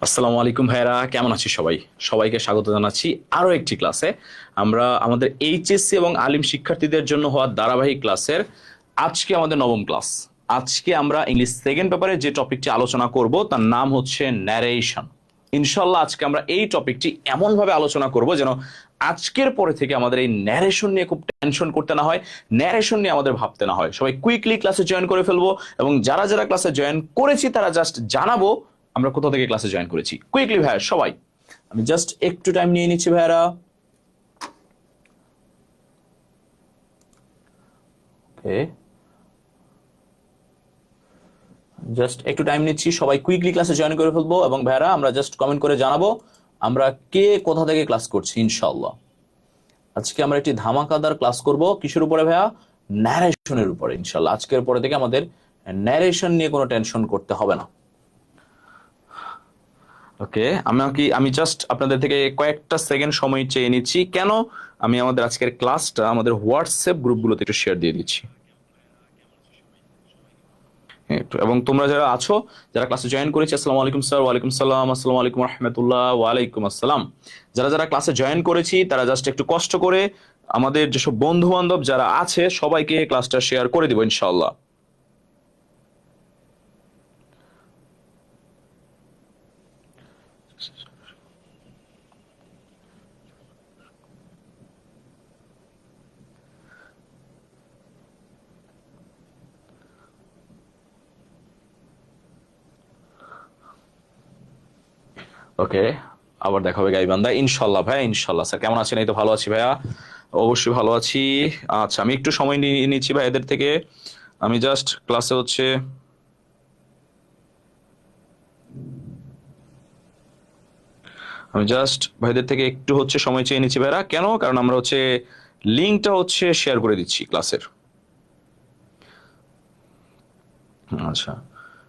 আসসালামু আলাইকুম ভাইরা, কেমন আছি সবাই? সবাইকে স্বাগত জানাচ্ছি আরো একটি ক্লাসে। আমরা আমাদের এইচএসসি এবং আলিম শিক্ষার্থীদের জন্য হওয়া ধারাবাহিক ক্লাসের আজকে আমাদের নবম ক্লাস। আজকে আমরা ইংলিশ সেকেন্ড পেপারে যে টপিকটি আলোচনা করব তার নাম হচ্ছে ন্যারেশন। ইনশাল্লাহ আজকে আমরা এই টপিকটি এমন ভাবে আলোচনা করব যেন আজকের পরে থেকে আমাদের এই ন্যারেশন নিয়ে খুব টেনশন করতে না হয়, ন্যারেশন নিয়ে আমাদের ভাবতে না হয়। সবাই কুইকলি ক্লাসে জয়েন করে ফেলবো এবং যারা যারা ক্লাসে জয়েন করেছি তারা জাস্ট জানাবো আমরা কোথা থেকে ক্লাসে জয়েন করেছি। কুইকলি ভাইয়া সবাই, আমি জাস্ট একটু টাইম নিয়ে নিচ্ছি ভাইয়ারা। ওকে, জাস্ট একটু টাইম নিচ্ছি, সবাই কুইকলি ক্লাসে জয়েন করে ফেলবো এবং ভাইয়ারা আমরা জাস্ট কমেন্ট করে জানাবো আমরা কে কোথা থেকে ক্লাস করছি। ইনশাআল্লাহ আজকে আমরা একটি ধামাকাদার ক্লাস করব কিসের উপরে ভাইয়া? ন্যারেশনের উপরে। ইনশাআল্লাহ আজকের পরে থেকে আমাদের ন্যারেশন নিয়ে কোনো টেনশন করতে হবে না। ওকে, আমি জাস্ট আপনাদের থেকে কয়েকটা সেকেন্ড সময় চেয়ে নিচ্ছি। কেন? আমি আমাদের আজকের ক্লাসটা আমাদের হোয়াটসঅ্যাপ গ্রুপগুলোতে একটু শেয়ার দিয়ে দিচ্ছি। এবং তোমরা যারা আছো, যারা ক্লাসে জয়েন করেছি, আসসালামু আলাইকুম স্যার। ওয়ালাইকুম সালাম। আসসালামু আলাইকুম রহমতুল্লাহ। ওয়ালাইকুম আসসালাম। যারা যারা ক্লাসে জয়েন করেছি তারা জাস্ট একটু কষ্ট করে আমাদের যেসব বন্ধু বান্ধব যারা আছে সবাইকে ক্লাসটা শেয়ার করে দিব ইনশাআল্লাহ। ওকে, আবার দেখা হবে গাইবান্ধা ইনশাল্লাহ। ভাইয়া ইনশাল্লাহ। স্যার কেমন আছেন? এই তো ভালো আছি ভাইয়া, অবশ্যই ভালো আছি। আচ্ছা, আমি একটু সময় নিয়ে নিচ্ছি ভাইয়াদের থেকে। আমি জাস্ট ক্লাসে হচ্ছে আমি জাস্ট ভাইদের থেকে একটু হচ্ছে সময় চেয়ে নিচ্ছি ভাইরা। কেন? কারণ আমরা হচ্ছে লিঙ্কটা হচ্ছে শেয়ার করে দিচ্ছি ক্লাসের। আচ্ছা,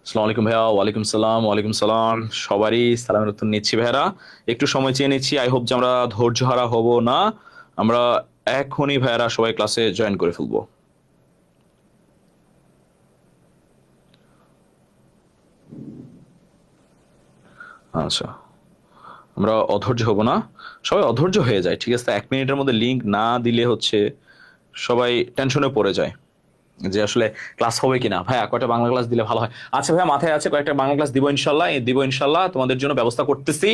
আসসালামু আলাইকুম ভাইয়া। ওয়ালাইকুম সালাম। ওয়ালাইকুম সালাম। সবারই সালামের উত্তর নিচ্ছি ভাইয়ারা, একটু সময় চেয়ে নিচ্ছি। আই হোপ যে আমরা ধৈর্য হারা হব না, আমরা এখনই ভাইয়ারা সবাই ক্লাসে জয়েন করে ফেলবো। আচ্ছা, আমরা অধৈর্য হব না, সবাই অধৈর্য হয়ে যায়, ঠিক আছে? 1 মিনিটের মধ্যে লিঙ্ক না দিলে হচ্ছে সবাই টেনশনে পড়ে যায় যে আসলে ক্লাস হবে কিনা। ভাইয়া কয়টা বাংলা ক্লাস দিলে ভালো হয়? আচ্ছা ভাইয়া, মাথায় আছে কয়েকটা বাংলা ক্লাস দিব ইনশাল্লাহ, দিব ইনশাল্লাহ, তোমাদের জন্য ব্যবস্থা করতেছি।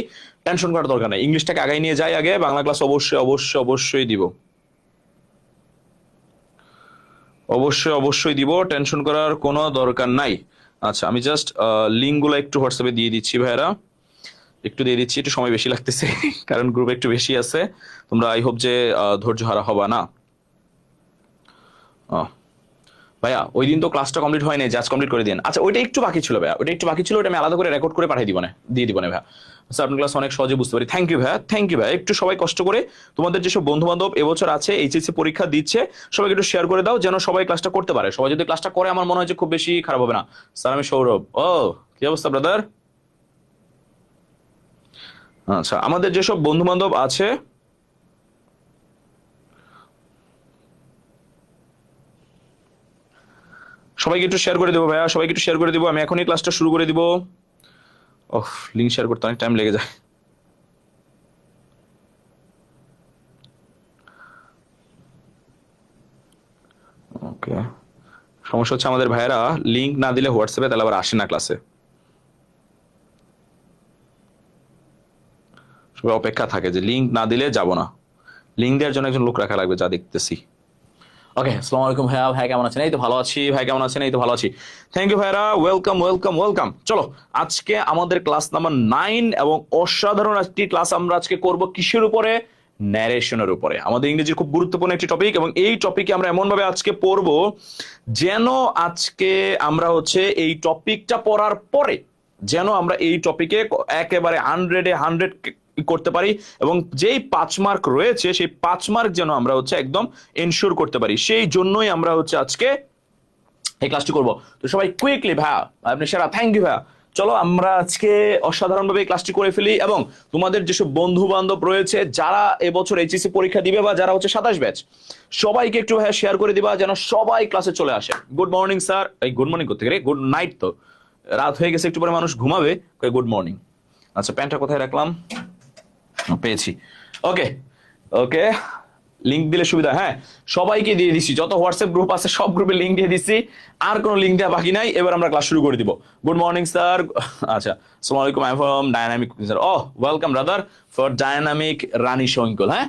টেনশন করার দরকার নেই, ইংলিশটাকে আগাই নিয়ে যাই আগে, বাংলা ক্লাস অবশ্যই অবশ্যই অবশ্যই দিব, অবশ্যই অবশ্যই দিব, টেনশন করার কোনো দরকার নাই। আচ্ছা, আমি জাস্ট লিঙ্কগুলো একটু হোয়াটসঅ্যাপে দিয়ে দিচ্ছি ভাইয়ারা, একটু দিয়ে দিচ্ছি, একটু সময় বেশি লাগতেছে কারণ গ্রুপ একটু বেশি আছে। তোমরা আই হোপ যে ধৈর্য হারা হবা না। আহ, ভাইয়া ওই দিন তো ক্লাসটা কমপ্লিট হয় নাই, জাস্ট কমপ্লিট করে দিন। আচ্ছা, ওইটা একটু বাকি ছিল ভাইয়া, ওইটা একটু বাকি ছিল, ওটা আমি আলাদা করে রেকর্ড করে পাঠিয়ে দিব না, দিয়ে দিব না ভাইয়া। স্যার আপনার ক্লাস অনেক সহজে বুঝতে পারি। থ্যাংক ইউ ভাইয়া, থ্যাংক ইউ ভাইয়া। একটু সবাই কষ্ট করে তোমাদের যেসব বন্ধু বান্ধব এবছর আছে এইচএসসি পরীক্ষা দিচ্ছে সবাইকে একটু শেয়ার করে দাও যেন সবাই ক্লাসটা করতে পারে। সবাই যদি ক্লাসটা করে আমার মনে হয় যে খুব বেশি খারাপ হবে না। স্যার আমি সৌরভ। ও, কি অবস্থা ব্রাদার? আচ্ছা, আমাদের যেসব বন্ধু বান্ধব আছে সবাইকে একটু শেয়ার করে দেবো ভাইয়া, সবাইকে একটু শেয়ার করে দিব। আমি এখনই ক্লাসটা শুরু করে দিব। ওহ, লিঙ্ক শেয়ার করতে অনেক টাইম লেগে যায়। ওকে, সমস্যা হচ্ছে আমাদের ভাইয়েরা লিঙ্ক না দিলে হোয়াটসঅ্যাপে তাহলে আবার আসে না ক্লাসে, সবাই অপেক্ষা থাকে যে লিঙ্ক না দিলে যাব না। লিঙ্ক দেওয়ার জন্য একজন লোক রাখা লাগবে যা দেখতেছি। ওকে, আসসালামু আলাইকুম ভাইয়া। ভাই কেমন আছেন? এই তো ভালো আছি। ভাই কেমন আছেন? এই তো ভালো আছি। থ্যাংক ইউ ভাইরা, ওয়েলকাম ওয়েলকাম ওয়েলকাম। চলো, আজকে আমাদের ক্লাস নাম্বার 9 এবং অসাধারণ একটি ক্লাস আমরা আজকে করব কিসের উপরে? ন্যারেশনের উপরে। আমাদের ইংরেজির খুব গুরুত্বপূর্ণ একটি টপিক এবং এই টপিকে আমরা এমন ভাবে আজকে পড়বো যেন আজকে আমরা হচ্ছে এই টপিকটা পড়ার পরে যেন আমরা এই টপিকে একেবারে 100-এ 100 করতে পারি এবং যেই 5 মার্ক রয়েছে সেই 5 মার্ক যেন আমরা হচ্ছে একদম এনশিওর করতে পারি। সেই জন্যই আমরা হচ্ছে আজকে এই ক্লাসটি করব। তো সবাই কুইকলি ভাইয়া, আপনি সেরা, থ্যাংক ইউ ভাইয়া। চলো আমরা আজকে অসাধারণভাবে এই ক্লাসটি করে ফেলি এবং তোমাদের যেসব বন্ধু বান্ধব রয়েছে যারা এবছর এইচএসসি পরীক্ষা দিবে বা যারা হচ্ছে 27 ব্যাচ, সবাইকে একটু ভাইয়া শেয়ার করে দিবা যেন সবাই ক্লাসে চলে আসে। Good morning sir. এই গুড মর্নিং করতে গেলে গুড নাইট, তো রাত হয়ে গেছে, একটু পরে মানুষ ঘুমাবে। Good morning. আচ্ছা প্যান্টটা কোথায় রাখলাম, পেয়েছি। ওকে ওকে, লিঙ্ক দিলে সুবিধা। হ্যাঁ, সবাইকে দিয়ে দিচ্ছি, যত হোয়াটসঅ্যাপ গ্রুপ আছে সব গ্রুপে লিঙ্ক দিয়ে দিচ্ছি, আর কোনো লিঙ্ক দেওয়া বাকি নাই। এবার আমরা ক্লাস শুরু করে দিব। Good morning sir. আচ্ছা, আসসালামু আলাইকুম, I am from dynamic sir. ও welcome brother for dynamic Rani Shankal. হ্যাঁ,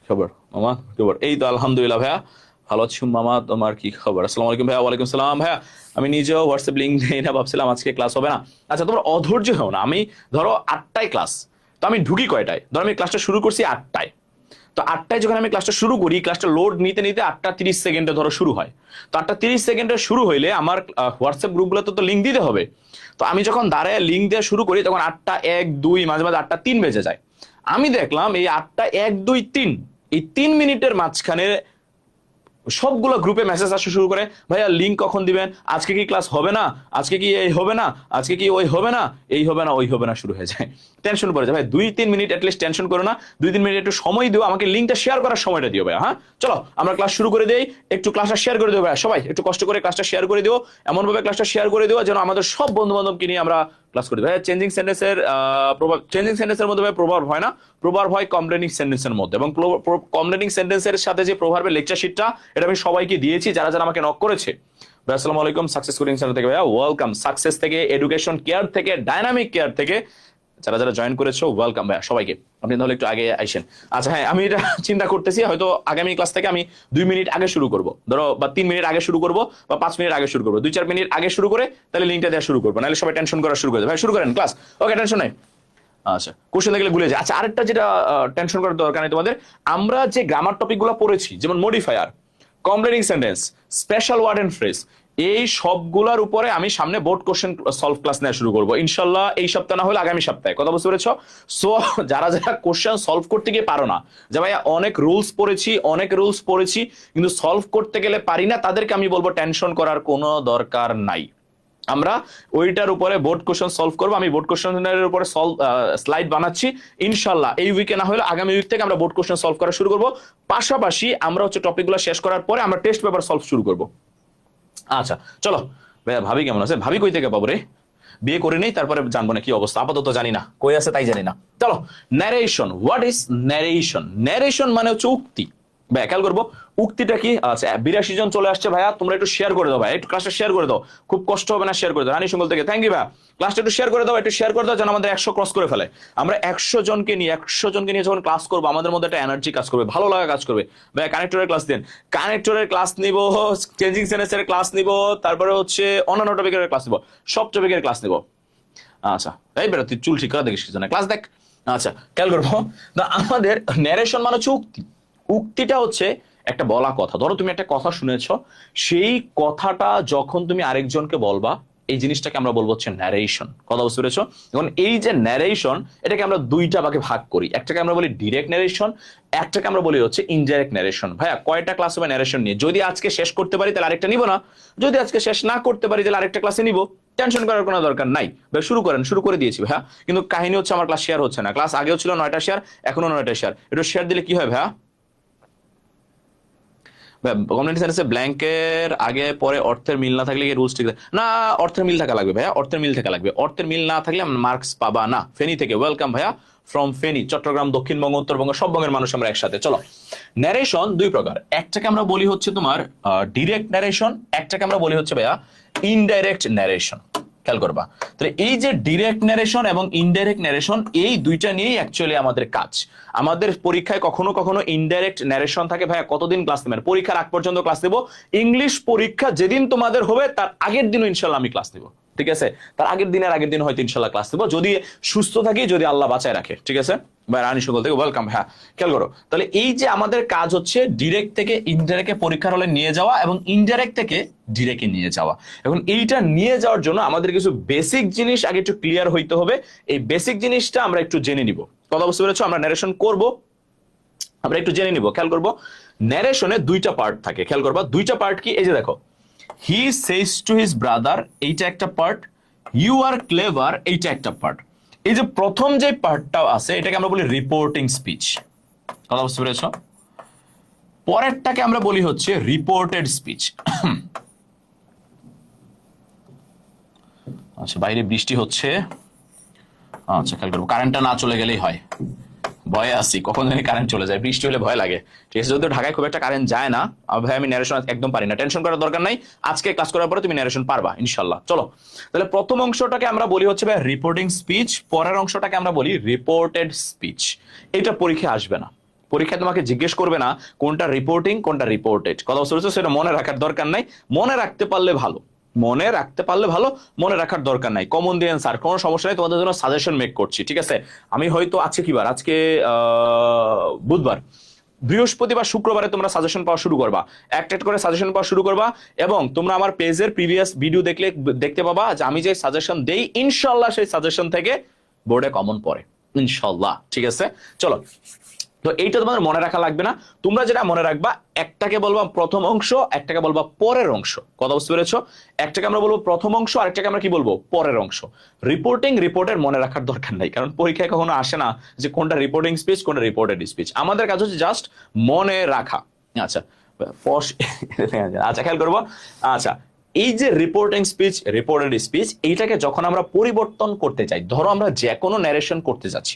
খবর মামা, খবর এই তো আলহামদুলিল্লাহ ভাইয়া, ভালো আছি মামা, তোমার কি খবর? আসসালামু আলাইকুম ভাইয়া। ওয়ালাইকুম সালাম ভাইয়া। আমি নিজেও হোয়াটসঅ্যাপ লিঙ্ক দিই না, ভাবছিলাম আজকে ক্লাস হবে না। আচ্ছা তোমরা অধৈর্য হও না, আমি ধরো 8টায় ক্লাস, তো আমি ঢুকি কয়টায়? ধরো আমি ক্লাসটা শুরু করছি 8টায়, তো 8টায় যখন আমি ক্লাসটা শুরু করি, ক্লাসটা লোড নিতে নিতে 8টা 30 সেকেন্ডে ধরো শুরু হয়। তো 8টা 30 সেকেন্ডে শুরু হইলে আমার হোয়াটসঅ্যাপ গ্রুপগুলোতে তো লিঙ্ক দিতে হবে। তো আমি যখন দাঁড়ায় লিঙ্ক দেওয়া শুরু করি তখন 8টা 1 2, মাঝে মাঝে 8টা 3 বেজে যায়। আমি দেখলাম এই 8টা 1 2 3, এই 3 মিনিটের মাঝখানে সবগুলো গ্রুপে মেসেজ আসা শুরু করে, ভাইয়া লিঙ্ক কখন দিবেন, আজকে কি ক্লাস হবে না, আজকে কি এই হবে না, আজকে কি ওই হবে না, এই হবে না ওই হবে না, শুরু হয়ে যায়। টেনশন পড়ে যায় ভাই, 2-3 মিনিট অ্যাটলিস্ট টেনশন করো না, 2-3 মিনিট একটু সময় দিও, আমাকে লিঙ্কটা শেয়ার করার সময়টা দিও ভাইয়া। হ্যাঁ চলো আমরা ক্লাস শুরু করে দেই, একটু ক্লাসটা শেয়ার করে দিও ভাইয়া, সবাই একটু কষ্ট করে ক্লাসটা শেয়ার করে দিও, এমন ভাবে ক্লাসটা শেয়ার করে দিও যেন আমাদের সব বন্ধু বান্ধবকে নিয়ে আমরা ক্লাস করি। ভাইয়া চেঞ্জিং সেন্টেন্সের প্রভাব, চেঞ্জিং সেন্টেন্সের মধ্যে ভাই প্রভাব হয় না, প্রভাব হয় কমপ্লেনিং সেন্টেন্সের মধ্যে, এবং কমপ্লেনিং সেন্টেন্সের সাথে যে প্রভাবের লেকচার শিটটা, এটা আমি সবাইকে দিয়েছি যারা যারা আমাকে নক করেছে। ভাই আসসালামু আলাইকুম, সাকসেস কোচিং সেন্টার থেকে ভাইয়া ওয়েলকাম, সাকসেস থেকে, এডুকেশন কেয়ার থেকে, ডায়নামিক কেয়ার থেকে যারা যারা জয়েন করেছো ওয়েলকাম ভাইয়া সবাইকে। আপনি তাহলে একটু আগে আইসেন। আচ্ছা হ্যাঁ, আমি এটা চিন্তা করতেছি হয়তো আগামী ক্লাস থেকে আমি 2 মিনিট আগে শুরু করব, ধরো বা 3 মিনিট আগে শুরু করব, বা 5 মিনিট আগে শুরু করবো, 2-4 মিনিট আগে শুরু করে তাহলে লিঙ্কটা দেওয়া শুরু করবো, নাহলে সবাই টেনশন করা শুরু করে দেবে। ভাই শুরু করেন ক্লাস, ওকে টেনশন নাই। আচ্ছা কোশ্চেন দেখলে ভুলে যায়। আচ্ছা আরেকটা যেটা টেনশন করার দরকার নেই তোমাদের, আমরা যে গ্রামার টপিকগুলো পড়েছি যেমন modifier, complaining sentence, special word and phrase, এই সবগুলোর উপরে আমি সামনে বোর্ড কোশ্চেন সলভ ক্লাস নেওয়া শুরু করবো ইনশাল্লাহ, এই সপ্তাহ না হলে আগামী সপ্তাহে। কথা বুঝতে পেরেছো? সো যারা যারা কোশ্চেন সলভ করতে গিয়ে পারো না, যে ভাইয়া অনেক রুলস পড়েছি কিন্তু সলভ করতে গেলে পারি না, তাদেরকে আমি বলবো টেনশন করার কোনো দরকার নাই। আমরা ওইটার উপরে বোর্ড কোশ্চেন সলভ করবো, আমি বোর্ড কোশ্চেনের উপরে স্লাইড বানাচ্ছি ইনশাল্লাহ, এই উইকে না হলে আগামী উইক থেকে আমরা বোর্ড কোশ্চেন সলভ করা শুরু করবো। পাশাপাশি আমরা হচ্ছে টপিকগুলো শেষ করার পরে আমরা টেস্ট পেপার সলভ শুরু করবো। আচ্ছা চলো ভাইয়া, ভাবি কেমন আছে? ভাবি কই থেকে পাবো রে? বিয়ে করে নেই তারপরে জানবো না কি অবস্থা, আপাতত জানি না কই আছে তাই জানি না। চলো narration, what is narration? Narration মানে হচ্ছে উক্তি। ভাইয়া খেয়াল করবো উক্তিটা কি। আচ্ছা 82 জন চলে আসছে ভাইয়া, তোমরা একটু শেয়ার করে দাও ভাই, একটু ক্লাসটা শেয়ার করে দাও, খুব কষ্ট হবে না, শেয়ার করে দাও। রানী সঙ্গল থেকে থ্যাংক ইউ ভাইয়া, ক্লাসটা একটু শেয়ার করে দাও, একটু শেয়ার করে দাও যেন আমাদের 100 ক্রস করে ফেলে। আমরা 100 জনকে নিয়ে যখন ক্লাস করবো আমাদের মধ্যে একটা এনার্জি কাজ করবে, ভালো লাগা কাজ করবে। ভাইয়া কানেক্টরের ক্লাস দিন, কানেক্টরের ক্লাস নিব, চেঞ্জিং সেন্টেন্সের ক্লাস নিব, তারপরে হচ্ছে অন্যান্য টপিকের ক্লাস নিব, সব টপিকের ক্লাস নিব। আচ্ছা এই বেরো, তুই চুল ঠিক করে দেখিস কিছু না, ক্লাস দেখ। আচ্ছা খেয়াল করবো না, আমাদের ন্যারেশন মানে হচ্ছে উক্তি। উক্তিটা হচ্ছে একটা বলা কথা। ধরো তুমি একটা কথা শুনেছো, সেই কথাটা যখন তুমি আরেকজনকে বলবা, এই জিনিসটাকে আমরা বলবো হচ্ছে ন্যারেশন। কথা বুঝতে পেরেছো? এখন এই যে ন্যারেশন, এটাকে আমরা দুইটা ভাগে ভাগ করি, একটাকে আমরা বলি ডিরেক্ট ন্যারেশন, একটাকে আমরা বলি হচ্ছে ইনডাইরেক্ট ন্যারেশন। ভাইয়া কয়টা ক্লাস হবে ন্যারেশন নিয়ে? যদি আজকে শেষ করতে পারি তাহলে আরেকটা নিব না, যদি আজকে শেষ না করতে পারি তাহলে আরেকটা ক্লাসে নিব, টেনশন করার কোনো দরকার নাই। ভাই শুরু করেন, শুরু করে দিয়েছি ভাইয়া, কিন্তু কাহিনী হচ্ছে আমার ক্লাস শেয়ার হচ্ছে না। ক্লাস আগেও ছিল 9টা শেয়ার, এখনো 9টা শেয়ার, একটু শেয়ার দিলে কি হয় ভাইয়া? কমিউনিটি সেন্টেন্সে ব্ল্যাঙ্কের আগে পরে অর্থের মিল না থাকলে রুলস ঠিক না, অর্থের মিল থাকা লাগবে ভাইয়া, অর্থের মিল থাকা লাগবে, অর্থের মিল না থাকলে মার্কস পাবা না। ফেনী থেকে ওয়েলকাম ভাইয়া, ফ্রম ফেনী, চট্টগ্রাম, দক্ষিণবঙ্গ, উত্তরবঙ্গ, সব বঙ্গের মানুষ আমরা একসাথে। চলো ন্যারেশন দুই প্রকার, একটাকে আমরা বলি হচ্ছে তোমার ডিরেক্ট ন্যারেশন, একটাকে আমরা বলি হচ্ছে ভাইয়া ইনডাইরেক্ট ন্যারেশন। খেয়াল করবা, তাহলে এই যে ডিরেক্ট ন্যারেশন এবং ইনডাইরেক্ট ন্যারেশন, এই দুইটা নিয়েই অ্যাকচুয়ালি আমাদের কাজ। আমাদের পরীক্ষায় কখনো কখনো ইনডাইরেক্ট ন্যারেশন থাকে। ভাইয়া কতদিন ক্লাস নেবেন? পরীক্ষার আগ পর্যন্ত ক্লাস নেব। ইংলিশ পরীক্ষা যেদিন তোমাদের হবে তার আগের দিনও ইনশাল্লাহ আমি ক্লাস নেব, ঠিক আছে? তার আগের দিন হয়তো ইনশাল্লাহ ক্লাস নেব, যদি সুস্থ থাকি, যদি আল্লাহ বাঁচায় রাখে, ঠিক আছে? ভাই রানী সকল থেকে ওয়েলকাম। হ্যাঁ খেয়াল করো, তাহলে এই যে আমাদের কাজ হচ্ছে ডিরেক্ট থেকে ইনডাইরেক্টে পরীক্ষার হলে নিয়ে যাওয়া এবং ইনডাইরেক্ট থেকে ডিরেক্টে নিয়ে যাওয়া। এখন এইটা নিয়ে যাওয়ার জন্য আমাদের কিছু বেসিক জিনিস আগে একটু ক্লিয়ার হইতে হবে। এই বেসিক জিনিসটা আমরা একটু জেনে নিব। কথা বুঝতে পেরেছো? আমরা ন্যারেশন করব, আমরা একটু জেনে নিব। খেয়াল করবো ন্যারেশনে দুইটা পার্ট থাকে, খেয়াল করবা দুইটা পার্ট কি। এই যে দেখো, হি সেজ টু হিজ ব্রাদার, এইটা একটা পার্ট, ইউ আর ক্লেভার, এইটা একটা পার্ট। এই যে প্রথম যে পার্টটা আছে এটাকে আমরা বলি রিপোর্টিং স্পিচ। কথা বুঝতে পেরেছো? পরেরটাকে আমরা বলি হচ্ছে রিপোর্টেড স্পিচ। আচ্ছা বাইরে বৃষ্টি হচ্ছে, আচ্ছা খেয়াল করবো, কারেন্টটা না চলে গেলেই হয়, ভয়ে আসি কখন জানি কারেন্ট চলে যায়, বৃষ্টি হলে ভয় লাগে। ঠিক আছে, যদিও ঢাকায় খুব একটা কারেন্ট যায় না, ভাই আমি ন্যারেশন একদম পারি না, টেনশন করার দরকার নাই, আজকে ক্লাস করার পরে তুমি ন্যারেশন পারবা ইনশাল্লাহ। চলো তাহলে প্রথম অংশটাকে আমরা বলি হচ্ছে ভাই রিপোর্টিং স্পিচ, পরের অংশটাকে আমরা বলি রিপোর্টেড স্পিচ। এটা পরীক্ষায় আসবে না, পরীক্ষায় তোমাকে জিজ্ঞেস করবে না কোনটা রিপোর্টিং কোনটা রিপোর্টেড, কথা বুঝতে পারছো? সেটা মনে রাখার দরকার নাই, মনে রাখতে পারলে ভালো, মনে রাখতে পারলে ভালো, মনে রাখার দরকার নাই, কমন দিয়ে স্যার কোনো সমস্যা নেই, তোমাদের জন্য সাজেশন মেক করছি। ঠিক আছে, আমি হয়তো আজকে কি বার, আজকে বুধবার, বৃহস্পতিবার শুক্রবারে তোমরা সাজেশন পাওয়া শুরু করবা, একটা করে সাজেশন পাওয়া শুরু করবা, এবং তোমরা আমার পেজের প্রিভিয়াস ভিডিও দেখলে দেখতে পাবা যে আমি যে সাজেশন দেই ইনশাল্লাহ সেই সাজেশন থেকে বোর্ডে কমন পড়ে ইনশাল্লাহ। ঠিক আছে, চলো তো এইটা তোমাদের মনে রাখা লাগবে না, তোমরা যেটা মনে রাখবা একটাকে বলবা প্রথম অংশ, একটাকে বলবা পরের অংশ, কথা বুঝতে পেরেছো? একটাকে আমরা বলবো প্রথম অংশ, আরেকটাকে আমরা কি বলবো পরের অংশ। রিপোর্টিং রিপোর্টের মনে রাখার দরকার নাই, কারণ পরীক্ষায় কখনো আসে না যে কোনটা রিপোর্টিং স্পিচ কোনটা রিপোর্টেড স্পিচ, আমাদের কাজ হচ্ছে জাস্ট মনে রাখা। আচ্ছা আচ্ছা খেয়াল করবো। আচ্ছা এই যে রিপোর্টিং স্পিচ রিপোর্টেড স্পিচ, এইটাকে যখন আমরা পরিবর্তন করতে চাই, ধরো আমরা যে কোনো ন্যারেশন করতে যাচ্ছি,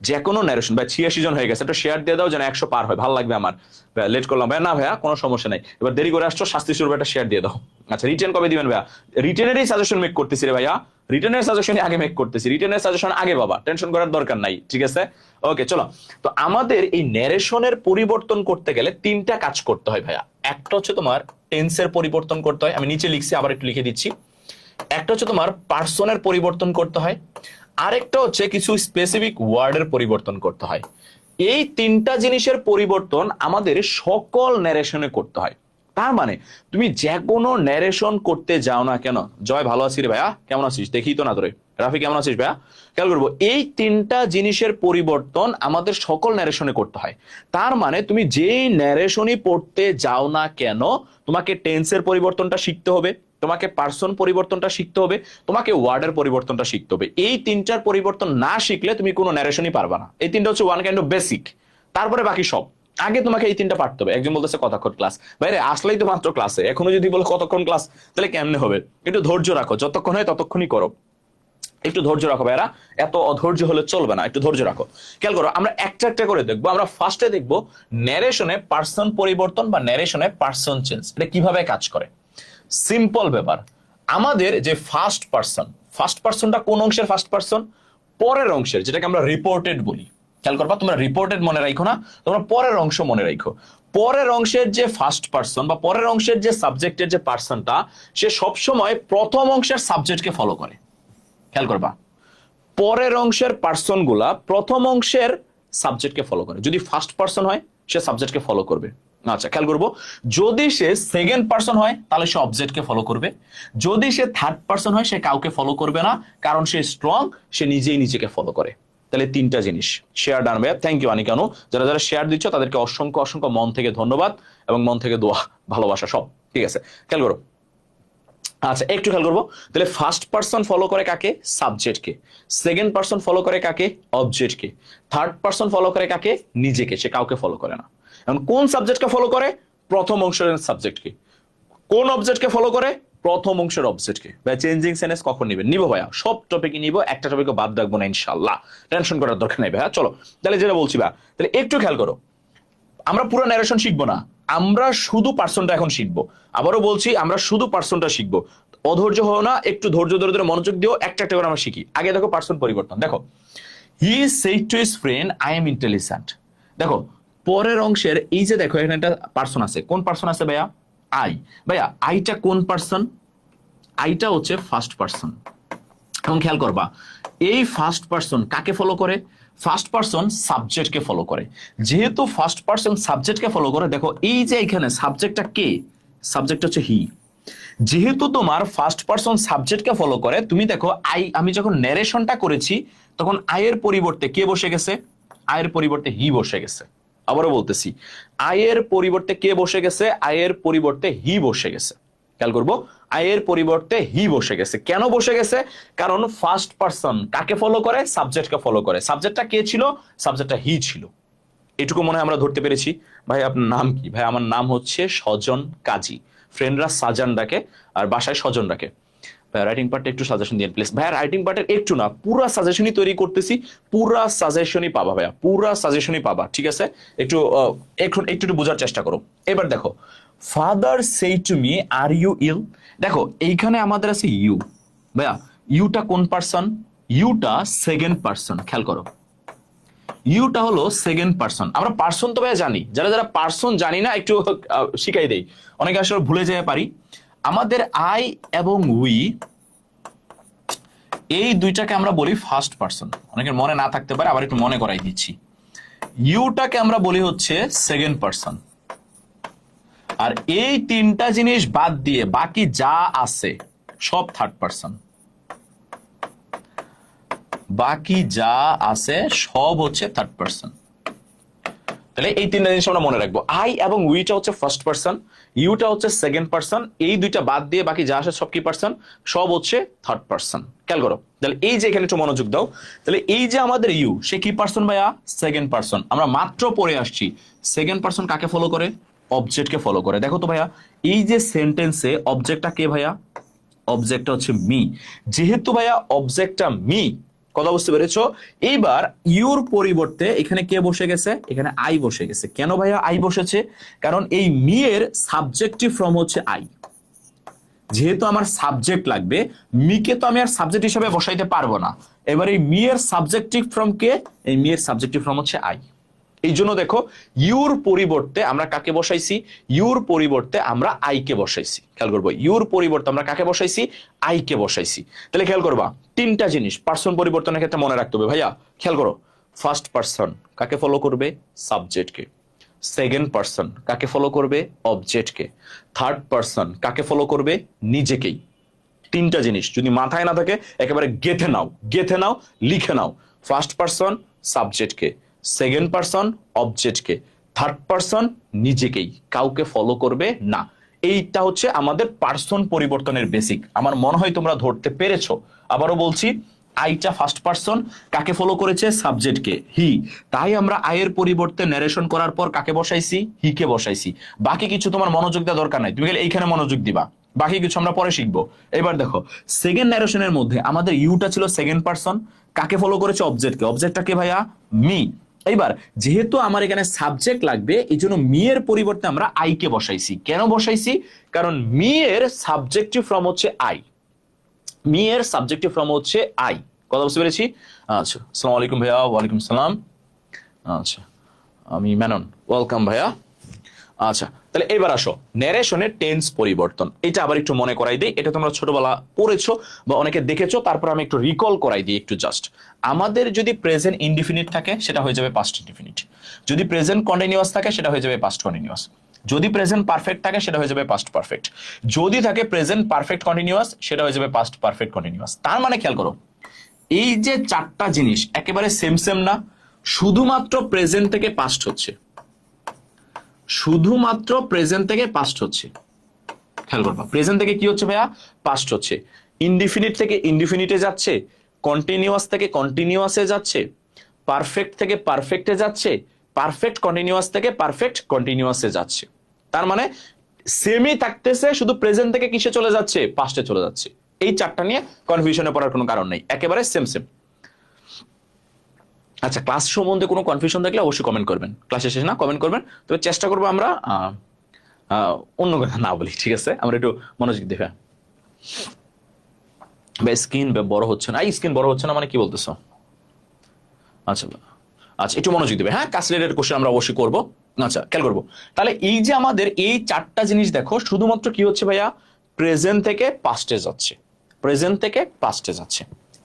যে কোনো ন্যারেশন, ভাই 86 জন হয়ে গেছে, একটা শেয়ার দিয়ে দাও যেন 100 পার হয়, ভালো লাগবে আমার, লেট করলাম ভাইয়া, না ভাইয়া কোনো সমস্যা নাই, এবার দেরি করে আসছো শাস্তি স্বরূপ একটা শেয়ার দিয়ে দাও। আচ্ছা রিটেন কবে দিবেন ভাইয়া? রিটেনেরই সাজেশন মেক করতেছি রে ভাইয়া, রিটেনের সাজেশন আগে মেক করতেছি, রিটেনের সাজেশন আগে বাবা, টেনশন করার দরকার নাই। ঠিক আছে, ওকে চলো। তো আমাদের এই ন্যারেশনের পরিবর্তন করতে গেলে তিনটা কাজ করতে হয় ভাইয়া, একটা হচ্ছে তোমার টেন্সের পরিবর্তন করতে হয়, আমি নিচে লিখছি আবার একটু লিখে দিচ্ছি, একটা হচ্ছে তোমার পার্সনের পরিবর্তন করতে হয়, আরেকটা হচ্ছে কিছু স্পেসিফিক ওয়ার্ডের পরিবর্তন করতে হয়। এই তিনটা জিনিসের পরিবর্তন আমাদের সকল ন্যারেশনে করতে হয়। তার মানে তুমি যে কোনো ন্যারেশন করতে যাও না কেন, জয় ভালো আছিস রে ভাইয়া, কেমন আছিস দেখি তো না তোরে, রাফি কেমন আছিস ভাইয়া, খেয়াল করবো এই তিনটা জিনিসের পরিবর্তন আমাদের সকল ন্যারেশনে করতে হয়। তার মানে তুমি যেই ন্যারেশনই পড়তে যাও না কেন, তোমাকে টেন্সের পরিবর্তনটা শিখতে হবে, তোমাকে পার্সন পরিবর্তনটা শিখতে হবে, তোমাকে ওয়ার্ডের পরিবর্তনটা শিখতে হবে। এই তিনটার পরিবর্তন না শিখলে তুমি কোনো ন্যারেশনই পারবা না। এই তিনটা হচ্ছে ওয়ান কাইন্ড অফ বেসিক, তারপরে বাকি সব। আগে তোমাকে এই তিনটা পারতে হবে। একজন বলতেছে কতক্ষণ ক্লাস, বাইরে আসলেই তো মাত্র ক্লাসে, এখনো যদি বলো কতক্ষণ ক্লাস, তাহলে কেমনে হবে? একটু ধৈর্য রাখো, যতক্ষণ হয় ততক্ষণই করো, একটু ধৈর্য রাখো ভাইরা, এত অধৈর্য হলে চলবে না, একটু ধৈর্য রাখো। খেয়াল করো, আমরা একটা একটা করে দেখবো। আমরা ফার্স্টে দেখবো ন্যারেশনে পার্সন পরিবর্তন বা ন্যারেশনে পার্সন চেঞ্জ, এটা কিভাবে কাজ করে। সিম্পল ব্যাপার, আমাদের যে ফার্স্ট পার্সনটা কোন অংশের ফার্স্ট পার্সন? পরের অংশের, যেটাকে আমরা রিপোর্টেড বলি। খেয়াল করবা, তোমরা রিপোর্টেড মনে রাখো না, তোমরা পরের অংশ মনে রাখো। পরের অংশের যে ফার্স্ট পার্সন বা পরের অংশের যে সাবজেক্টের যে পার্সনটা, সে সবসময় প্রথম অংশের সাবজেক্টকে ফলো করে। খেয়াল করবা, পরের অংশের পার্সন গুলা প্রথম অংশের সাবজেক্টকে ফলো করে। যদি ফার্স্ট পার্সন হয় সে সাবজেক্টকে ফলো করবে। আচ্ছা খেয়াল করবো, যদি সে সেকেন্ড পার্সন হয় তাহলে সে অবজেক্টকে ফলো করবে, যদি সে থার্ড পার্সন হয় সে কাউকে ফলো করবে না, কারণ সে স্ট্রং, সে নিজেই নিজেকে ফলো করে। তাহলে তিনটা জিনিস। শেয়ার ডান ভাইয়া, থ্যাংক ইউ আনিকানু, যারা যারা শেয়ার দিচ্ছ তাদেরকে অসংখ্য অসংখ্য মন থেকে ধন্যবাদ এবং মন থেকে দোয়া, ভালোবাসা সব। ঠিক আছে, খেয়াল করো। আচ্ছা একটু খেয়াল করবো, তাহলে ফার্স্ট পার্সন ফলো করে কাকে? সাবজেক্টকে। সেকেন্ড পার্সন ফলো করে কাকে? অবজেক্টকে। থার্ড পার্সন ফলো করে কাকে? নিজেকে, সে কাউকে ফলো করে না। এখন কোন সাবজেক্টকে ফলো করে? প্রথম অংশের সাবজেক্টকে। কোন অবজেক্টকে ফলো করে? প্রথম অংশের অবজেক্টকে। ভাই চেঞ্জিং সেন্টেন্স কখন নিবেন? নিবো ভাইয়া, সব টপিকই নিবো, একটা টপিকও বাদ রাখবো না ইনশাল্লাহ, টেনশন করার দরকার নেই ভাইয়া। চলো তাহলে যেটা বলছি ভাইয়া, তাহলে একটু খেয়াল করো, আমরা পুরো ন্যারেশন শিখবো না, আমরা শুধু পার্সনটা এখন শিখবো। আবারও বলছি, আমরা শুধু পার্সনটা শিখবো, অধৈর্য হও না, একটু ধৈর্য ধরে ধরে মনোযোগ দিও, একটা একটা করে আমরা শিখি। আগে দেখো পার্সন পরিবর্তন, দেখো he said to his friend I am intelligent. দেখো পরের অংশের এই যে দেখো এখানে একটা পার্সন আছে, কোন পার্সন আছে ভাইয়া? আই। ভাইয়া আইটা কোন পার্সন? আইটা হচ্ছে ফার্স্ট পার্সন। এখন খেয়াল করবা, এই ফার্স্ট পার্সন কাকে ফলো করে? ফার্স্ট পার্সন সাবজেক্টকে ফলো করে। যেহেতু ফার্স্ট পার্সন সাবজেক্টকে ফলো করে, দেখো এই যে এখানে সাবজেক্টটা কে? সাবজেক্ট হচ্ছে হি। যেহেতু তোমার ফার্স্ট পার্সন সাবজেক্টকে ফলো করে, তুমি দেখো আমি যখন ন্যারেশনটা করেছি তখন আয়ের পরিবর্তে কে বসে গেছে? আয়ের পরিবর্তে হি বসে গেছে। আবারও বলতেছি, আয়ের পরিবর্তে কে বসে গেছে? আয়ের পরিবর্তে হি বসে গেছে। খেয়াল করবো, আয়ের পরিবর্তে হি বসে গেছে। কেন বসে গেছে? কারণ ফার্স্ট পার্সন কাকে ফলো করে? সাবজেক্টকে ফলো করে। সাবজেক্টটা কে ছিল? সাবজেক্টটা হি ছিল। এটুকু মনে হয় আমরা ধরতে পেরেছি। ভাই আপনার নাম কি? ভাই আমার নাম হচ্ছে সজন কাজী, ফ্রেন্ডরা সাজান ডাকে আর বাসায় স্বজন ডাকে। ভাইয়া রাইটিং পার্টটা একটু সাজেশন দিন প্লিজ। ভাইয়া রাইটিং পার্টের একটু না, পুরা সাজেশনই তৈরি করতেছি, পুরা সাজেশনই পাবা ভাইয়া, পুরা সাজেশনই পাবা, ঠিক আছে? একটু একটু একটু বোঝার চেষ্টা করো। এবার দেখো, father said to me are you ill. দেখো এইখানে আমাদের আছে ইউ, ভাইয়া ইউটা কোন পার্সন? ইউটা সেকেন্ড পার্সন, খেয়াল করো ইউটা হলো সেকেন্ড পার্সন। আমরা পার্সন তো ভাইয়া জানি, যারা যারা পার্সন জানি না একটু শিখাই দেই, অনেকে আসলে ভুলে যেতে পারি। আমাদের আই এবং উই এই দুইটাকে আমরা বলি ফার্স্ট পার্সন, অনেকের মনে না থাকতে পারে, আবার একটু মনে করাই দিচ্ছি। ইউটাকে আমরা বলি হচ্ছে সেকেন্ড পার্সন, আর এই তিনটা জিনিস বাদ দিয়ে বাকি যা আছে সব থার্ড পার্সন। বাকি যা আছে সব হচ্ছে থার্ড পার্সন। তাহলে এই তিনটা জিনিস আমরা মনে রাখবো, আই এবং উইটা হচ্ছে ফার্স্ট পার্সন, ইউটা হচ্ছে সেকেন্ড পার্সন, এই দুইটা বাদ দিয়ে বাকি যা আসে সব কি পার্সন? সব হচ্ছে থার্ড পার্সন। খেয়াল করো, তাহলে এই যে এখানে একটু মনোযোগ দাও, তাহলে এই যে আমাদের ইউ, সে কি পার্সন ভাইয়া? Second person. আমরা মাত্র পড়ে আসছি সেকেন্ড পার্সন কাকে ফলো করে? অবজেক্টকে ফলো করে। দেখো তো ভাইয়া, এই যে সেন্টেন্সে অবজেক্টটা কে ভাইয়া? অবজেক্টটা হচ্ছে মি। যেহেতু ভাইয়া অবজেক্টটা মি, কথা বুঝতে পেরেছো? এইবার ইউর পরিবর্তে এখানে কে বসে গেছে? এখানে আই বসে গেছে। কেন ভাইয়া আই বসেছে? কারণ এই মি এর সাবজেক্টিভ ফর্ম হচ্ছে আই। যেহেতু আমার সাবজেক্ট লাগবে, মিকে তো আমি আর সাবজেক্ট হিসেবে বসাইতে পারবো না। এবার এই মি এর সাবজেক্টিভ ফর্ম কে? এই মি এর সাবজেক্টিভ ফর্ম হচ্ছে আই। এই জন্য দেখো, ইউর পরিবর্তে আমরা কাকে বসাইছি? ইউর পরিবর্তে আমরা আই কে বসাইছি। খেয়াল করবো, ইউর পরিবর্তে আমরা কাকে বসাইছি? আই কে বসাইছি। তাহলে খেয়াল করবা, তিনটা জিনিস পার্সন পরিবর্তনের ক্ষেত্রে মনে রাখতে হবে ভাইয়া। খেয়াল করো, ফার্স্ট পার্সন কাকে ফলো করবে? সাবজেক্টকে। সেকেন্ড পার্সন কাকে ফলো করবে? অবজেক্টকে। থার্ড পার্সন কাকে ফলো করবে? নিজেকেই। তিনটা জিনিস যদি মাথায় না থাকে একেবারে গেঁথে নাও, গেঁথে নাও, লিখে নাও। ফার্স্ট পার্সন সাবজেক্টকে, সেকেন্ড পার্সন অবজেক্টকে, থার্ড পার্সন নিজেকেই, কাউকে ফলো করবে না। এইটা হচ্ছে আমাদের পার্সন পরিবর্তনের বেসিক। আমার মনে হয় তোমরা ধরতে পেরেছো। আবারও বলছি, আইটা ফার্স্ট পার্সন, কাকে ফলো করেছে? সাবজেক্টকে, হি। তাই আমরা আয়ের পরিবর্তে ন্যারেশন করার পর কাকে বসাইছি? হি কে বসাইছি। বাকি কিছু তোমার মনোযোগ দেওয়ার দরকার নাই, তুমি গেলে এইখানে মনোযোগ দিবা, বাকি কিছু আমরা পরে শিখবো। এবার দেখো, সেকেন্ড ন্যারেশনের মধ্যে আমাদের ইউটা ছিল সেকেন্ড পার্সন, কাকে ফলো করেছে? অবজেক্টকে। অবজেক্টটা কে ভাইয়া? মি। এইবার যেহেতু আমার এখানে সাবজেক্ট লাগবে, এই জন্য মি এর পরিবর্তে আমরা আই কে বসাইছি। কেন বসাইছি? কারণ মি এর সাবজেক্টিভ ফর্ম হচ্ছে আই। মি এর সাবজেক্টিভ ফর্ম হচ্ছে আই। কথা বুঝতে পেরেছি? আচ্ছা, আসসালামু আলাইকুম ভাইয়া। ওয়ালাইকুম সালাম। আচ্ছা, আমি মেনন, ওয়েলকাম ভাইয়া। আচ্ছা, তাহলে এবার আসো ন্যারেশনের টেন্স পরিবর্তন। এটা আবার একটু মনে করাই দিই, এটা তোমরা ছোটবেলা পড়েছো বা অনেকে দেখেছো, তারপর আমি একটু রিকল করাই দিই একটু জাস্ট। আমাদের যদি প্রেজেন্ট ইনডিফিনিট থাকে সেটা হয়ে যাবে পাস্ট ইনডিফিনিট, যদি প্রেজেন্ট কন্টিনিউয়াস থাকে সেটা হয়ে যাবে পাস্ট কন্টিনিউয়াস, যদি প্রেজেন্ট পারফেক্ট থাকে সেটা হয়ে যাবে পাস্ট পারফেক্ট, যদি থাকে প্রেজেন্ট পারফেক্ট কন্টিনিউয়াস সেটা হয়ে যাবে পাস্ট পারফেক্ট কন্টিনিউয়াস। তার মানে খেয়াল করো, এই যে চারটা জিনিস একেবারে সেম সেম না, শুধুমাত্র প্রেজেন্ট থেকে পাস্ট হচ্ছে, শুধুমাত্র প্রেজেন্ট থেকে পাস্ট হচ্ছে। খেয়াল করবা, প্রেজেন্ট থেকে কি হচ্ছে ভাইয়া? পাস্ট হচ্ছে। ইনডিফিনিট থেকে ইনডিফিনিটে যাচ্ছে, কন্টিনিউয়াস থেকে কন্টিনিউয়াসে যাচ্ছে, পারফেক্ট থেকে পারফেক্টে যাচ্ছে, পারফেক্ট কন্টিনিউয়াস থেকে পারফেক্ট কন্টিনিউয়াসে যাচ্ছে। তার মানে সেমই থাকতেছে, শুধু প্রেজেন্ট থেকে কিসে চলে যাচ্ছে? পাস্টে চলে যাচ্ছে। এই চারটা নিয়ে কনফিউশনে পড়ার কোনো কারণ নেই, একেবারে সেম সেম। আচ্ছা, ক্লাস সম্বন্ধে কোনো কনফিউশন থাকলে অবশ্যই কমেন্ট করবেন, ক্লাসের শেষে না কমেন্ট করবেন, তবে চেষ্টা করবো আমরা অন্য কথা না বলি, ঠিক আছে? আমরা একটু মনোযোগ দিই। হ্যাঁ ভাই, স্ক্রিন বড় হচ্ছে না। এই স্ক্রিন বড় হচ্ছে না মানে কি বলতেছো? আচ্ছা আচ্ছা, একটু মনোযোগ দিবে। হ্যাঁ, কাজ রিলেটেড কোশ্চেন আমরা অবশ্যই করবো। আচ্ছা, খেয়াল করবো। তাহলে এই যে আমাদের এই চারটা জিনিস দেখো, শুধুমাত্র কি হচ্ছে ভাইয়া? প্রেজেন্ট থেকে পাস্টে যাচ্ছে, প্রেজেন্ট থেকে পাস্টে যাচ্ছে।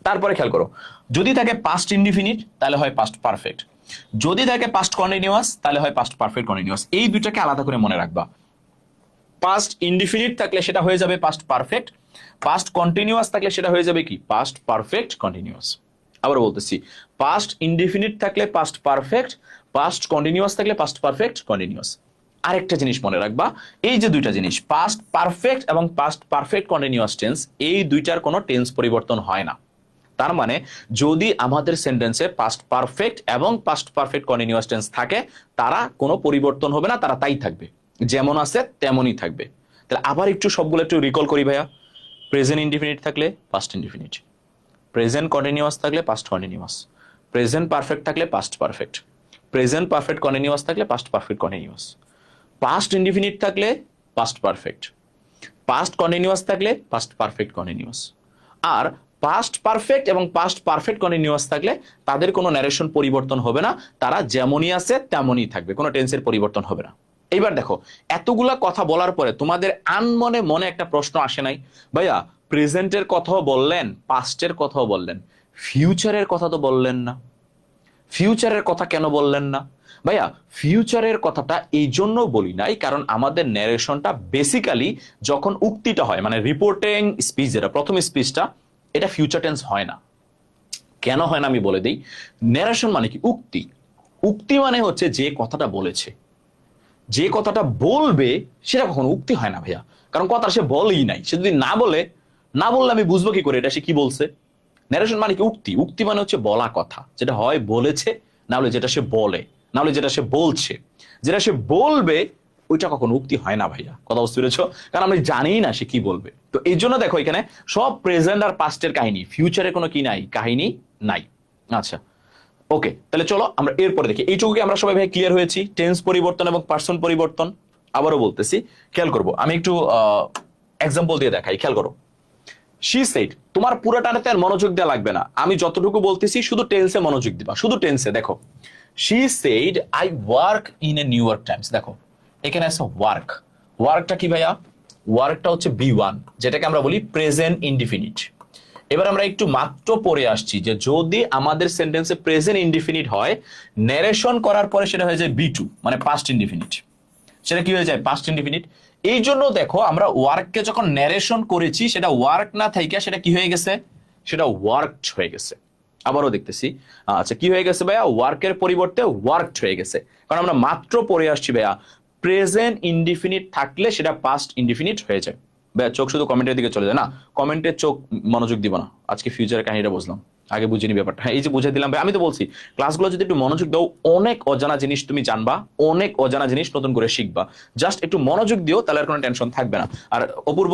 তারপরে খেয়াল করো, যদি থাকে পাস্ট ইনডিফিনিট তাহলে হয় পাস্ট পারফেক্ট, যদি থাকে পাস্ট কন্টিনিউয়াস তাহলে হয় পাস্ট পারফেক্ট কন্টিনিউয়াস। এই দুইটাকে আলাদা করে মনে রাখবা। পাস্ট ইনডিফিনিট থাকলে সেটা হয়ে যাবে পাস্ট পারফেক্ট, পাস্ট কন্টিনিউয়াস থাকলে সেটা হয়ে যাবে কি? Past perfect continuous. আবার বলতেছি, পাস্ট ইনডিফিনিট থাকলে পাস্ট পারফেক্ট, পাস্ট কন্টিনিউয়াস থাকলে পাস্ট পারফেক্ট কন্টিনিউয়াস। আরেকটা জিনিস মনে রাখবা, এই যে দুইটা জিনিস পাস্ট পারফেক্ট এবং পাস্ট পারফেক্ট কন্টিনিউয়াস টেন্স, এই দুইটার কোনো টেন্স পরিবর্তন হয় না। তার মানে যদি আমাদের সেন্টেন্সে পাস্ট পারফেক্ট এবং পাস্ট পারফেক্ট কন্টিনিউয়াস টেন্স থাকে, তারা কোনো পরিবর্তন হবে না, তারা তাই থাকবে, যেমন আছে তেমনই থাকবে। তাহলে আবার একটু সবগুলো একটু রিকল করি ভাইয়া। প্রেজেন্ট ইনডিফিনিট থাকলে পাস্ট ইনডিফিনিট, প্রেজেন্ট কন্টিনিউয়াস থাকলে পাস্ট কন্টিনিউয়াস, প্রেজেন্ট পারফেক্ট থাকলে past perfect, present perfect continuous থাকলে past perfect continuous, past indefinite থাকলে পাস্ট পারফেক্ট, পাস্ট কন্টিনিউয়াস থাকলে পাস্ট পারফেক্ট কন্টিনিউয়াস। আর পাস্ট পারফেক্ট এবং পাস্ট পারফেক্ট কন্টিনিউয়াস থাকলে তাদের কোনো ন্যারেশন পরিবর্তন হবে না, তারা যেমনই আছে তেমনই থাকবে, কোনো টেন্সের পরিবর্তন হবে না। এইবার দেখো, এতগুলা কথা বলার পরে তোমাদের আনমনে মনে একটা প্রশ্ন আসে নাই, ভাইয়া প্রেজেন্টের কথাও বললেন, পাস্টের কথাও বললেন, ফিউচারের কথা তো বললেন না, ফিউচারের কথা কেন বললেন না? ভাইয়া ফিউচারের কথাটা এই জন্য বলি নাই কারণ আমাদের ন্যারেশনটা বেসিক্যালি যখন উক্তিটা হয়, মানে রিপোর্টিং স্পিচ, যেটা প্রথম স্পিচটা, এটা ফিউচার টেন্স হয় না। কেন হয় না আমি বলে দিই। ন্যারেশন মানে কি? উক্তি। উক্তি মানে হচ্ছে যে কথাটা বলেছে, যে কথাটা বলবে সেটা কখনো উক্তি হয় না ভাইয়া, কারণ কথা সে বলেই নাই। সে যদি না বলে, না বললে আমি বুঝবো কি করে এটা সে কি বলছে? ন্যারেশন মানে কি? উক্তি। উক্তি মানে হচ্ছে বলা কথা, যেটা হয় বলেছে, না হলে যেটা সে বলে, না হলে যেটা সে বলছে, যেটা সে বলবে ওইটা কখনো উক্তি হয় না ভাইয়া। কথা বুঝতে পেরেছো? কারণ আমরা জানি না সে কি বলবে। তো এই জন্য দেখো এখানে সব প্রেজেন্ট আর পাস্টের কাহিনী, ফিউচারে কোনো কি নাই, কাহিনী নাই। আচ্ছা ওকে, তাহলে চলো আমরা এরপরে দেখি। এইটুকুকে আমরা সবাই ভাই ক্লিয়ার হয়েছি, টেন্স পরিবর্তন এবং পার্সন পরিবর্তন। আবারও বলতেছি, খেয়াল করবো, আমি একটু এক্সাম্পল দিয়ে দেখাই, খেয়াল করো। শি সেড, তোমার পুরোটাতে আর মনোযোগ দেওয়া লাগবে না, আমি যতটুকু বলতেছি শুধু টেন্সে মনোযোগ দিবা, শুধু টেন্সে। দেখো, she said I work in a new York Times. দেখো এখানে আছে ওয়ার্ক। ওয়ার্কটা কি ভাইয়া? ওয়ার্কটা হচ্ছে B1, যেটাকে আমরা বলি প্রেজেন্ট ইনডিফিনিট। এবার আমরা একটু মাত্র পড়ে আসছি যে যদি আমাদের সেন্টেন্সে প্রেজেন্ট ইনডিফিনিট হয়, ন্যারেশন করার পরে সেটা হয়ে যায় B2, মানে পাস্ট ইনডিফিনিট। সেটা কি হয়ে যায়? Past indefinite. এই জন্য দেখো আমরা ওয়ার্ককে যখন ন্যারেশন করেছি, সেটা ওয়ার্ক না থাইকা সেটা কি হয়ে গেছে? সেটা ওয়ার্কড হয়ে গেছে। আবারও দেখতেছি, আচ্ছা কি হয়ে গেছে ভাইয়া? ওয়ার্কের পরিবর্তে ওয়ার্কড হয়ে গেছে। কারণ আমরা মাত্র পড়ে আসছি ভাইয়া, প্রেজেন্ট ইনডিফিনিট থাকলে সেটা পাস্ট ইনডিফিনিট হয়ে যায়। ভাইয়া চোখ শুধু কমেন্টের দিকে চলে যায় না, কমেন্টের চোখ মনোযোগ দিব না। আজকে ফিউচারের কাহিনীটা বুঝলাম, আগে বুঝিনি ব্যাপারটা। এই যে বুঝে দিলাম ভাই, আমি তো বলছি ক্লাসগুলো যদি একটু মনোযোগ দাও, অনেক অজানা জিনিস তুমি জানবা, অনেক অজানা জিনিস নতুন করে শিখবা। জাস্ট একটু মনোযোগ দিও, তাহলে আর কোনো টেনশন থাকবে না। আর অপূর্ব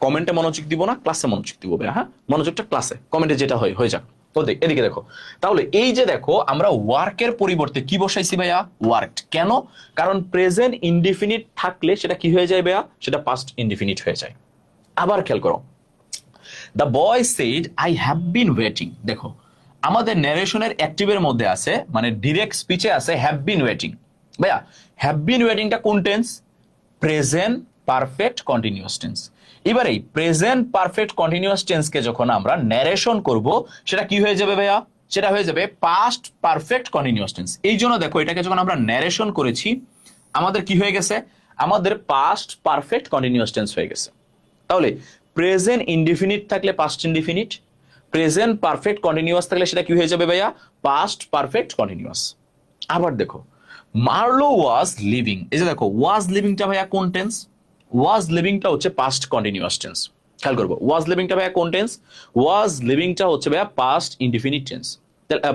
কমেন্টে মনোযোগ দিব না, ক্লাসে মনোযোগ দিব ভাইয়া। হ্যাঁ, মনোযোগটা ক্লাসে, কমেন্টে যেটা হয় হয়ে যাক। তো এদিকে দেখো, তাহলে এই যে দেখো আমরা ওয়ার্কের পরিবর্তে কি বসাইছি ভাইয়া? ওয়ার্কড। কেন? কারণ প্রেজেন্ট ইনডিফিনিট থাকলে সেটা কি হয়ে যায় ভাইয়া? সেটা পাস্ট ইনডিফিনিট হয়ে যায়। আবার খেয়াল করো, the boy said I have been waiting. দেখো আমাদের ন্যারেশনের অ্যাক্টিভের মধ্যে আছে, মানে ডিরেক্ট স্পিচে আছে হ্যাভ বিন ওয়েটিং। ভাইয়া হ্যাভ বিন ওয়েটিংটা কোন tense? Present perfect continuous tense. এবার এই প্রেজেন্ট পারফেক্ট কন্টিনিউয়াস টেন্সকে যখন আমরা ন্যারেশন করব, সেটা কি হয়ে যাবে ভাইয়া? সেটা হয়ে যাবে পাস্ট পারফেক্ট কন্টিনিউয়াস টেন্স। এই জন্য দেখো এটাকে যখন আমরা ন্যারেশন করেছি, আমাদের কি হয়ে গেছে? আমাদের পাস্ট পারফেক্ট কন্টিনিউয়াস টেন্স হয়ে গেছে। তাহলে প্রেজেন্ট ইনডিফিনিট থাকলে past indefinite, present perfect continuous থাকলে সেটা কি হয়ে যাবে ভাইয়া? Past perfect continuous. আবার দেখো, মার্লো ওয়াজ লিভিং। এই যে দেখো ওয়াজ লিভিংটা ভাইয়া কোন টেন্স? ওয়াজ লিভিংটা হচ্ছে পাস্ট কন্টিনিউয়াস টেন্স। খেয়াল করবো, ওয়াজ লিভিংটা ভাইয়া কোন টেন্স? ওয়াজ লিভিংটা হচ্ছে ভাইয়া past indefinite tense,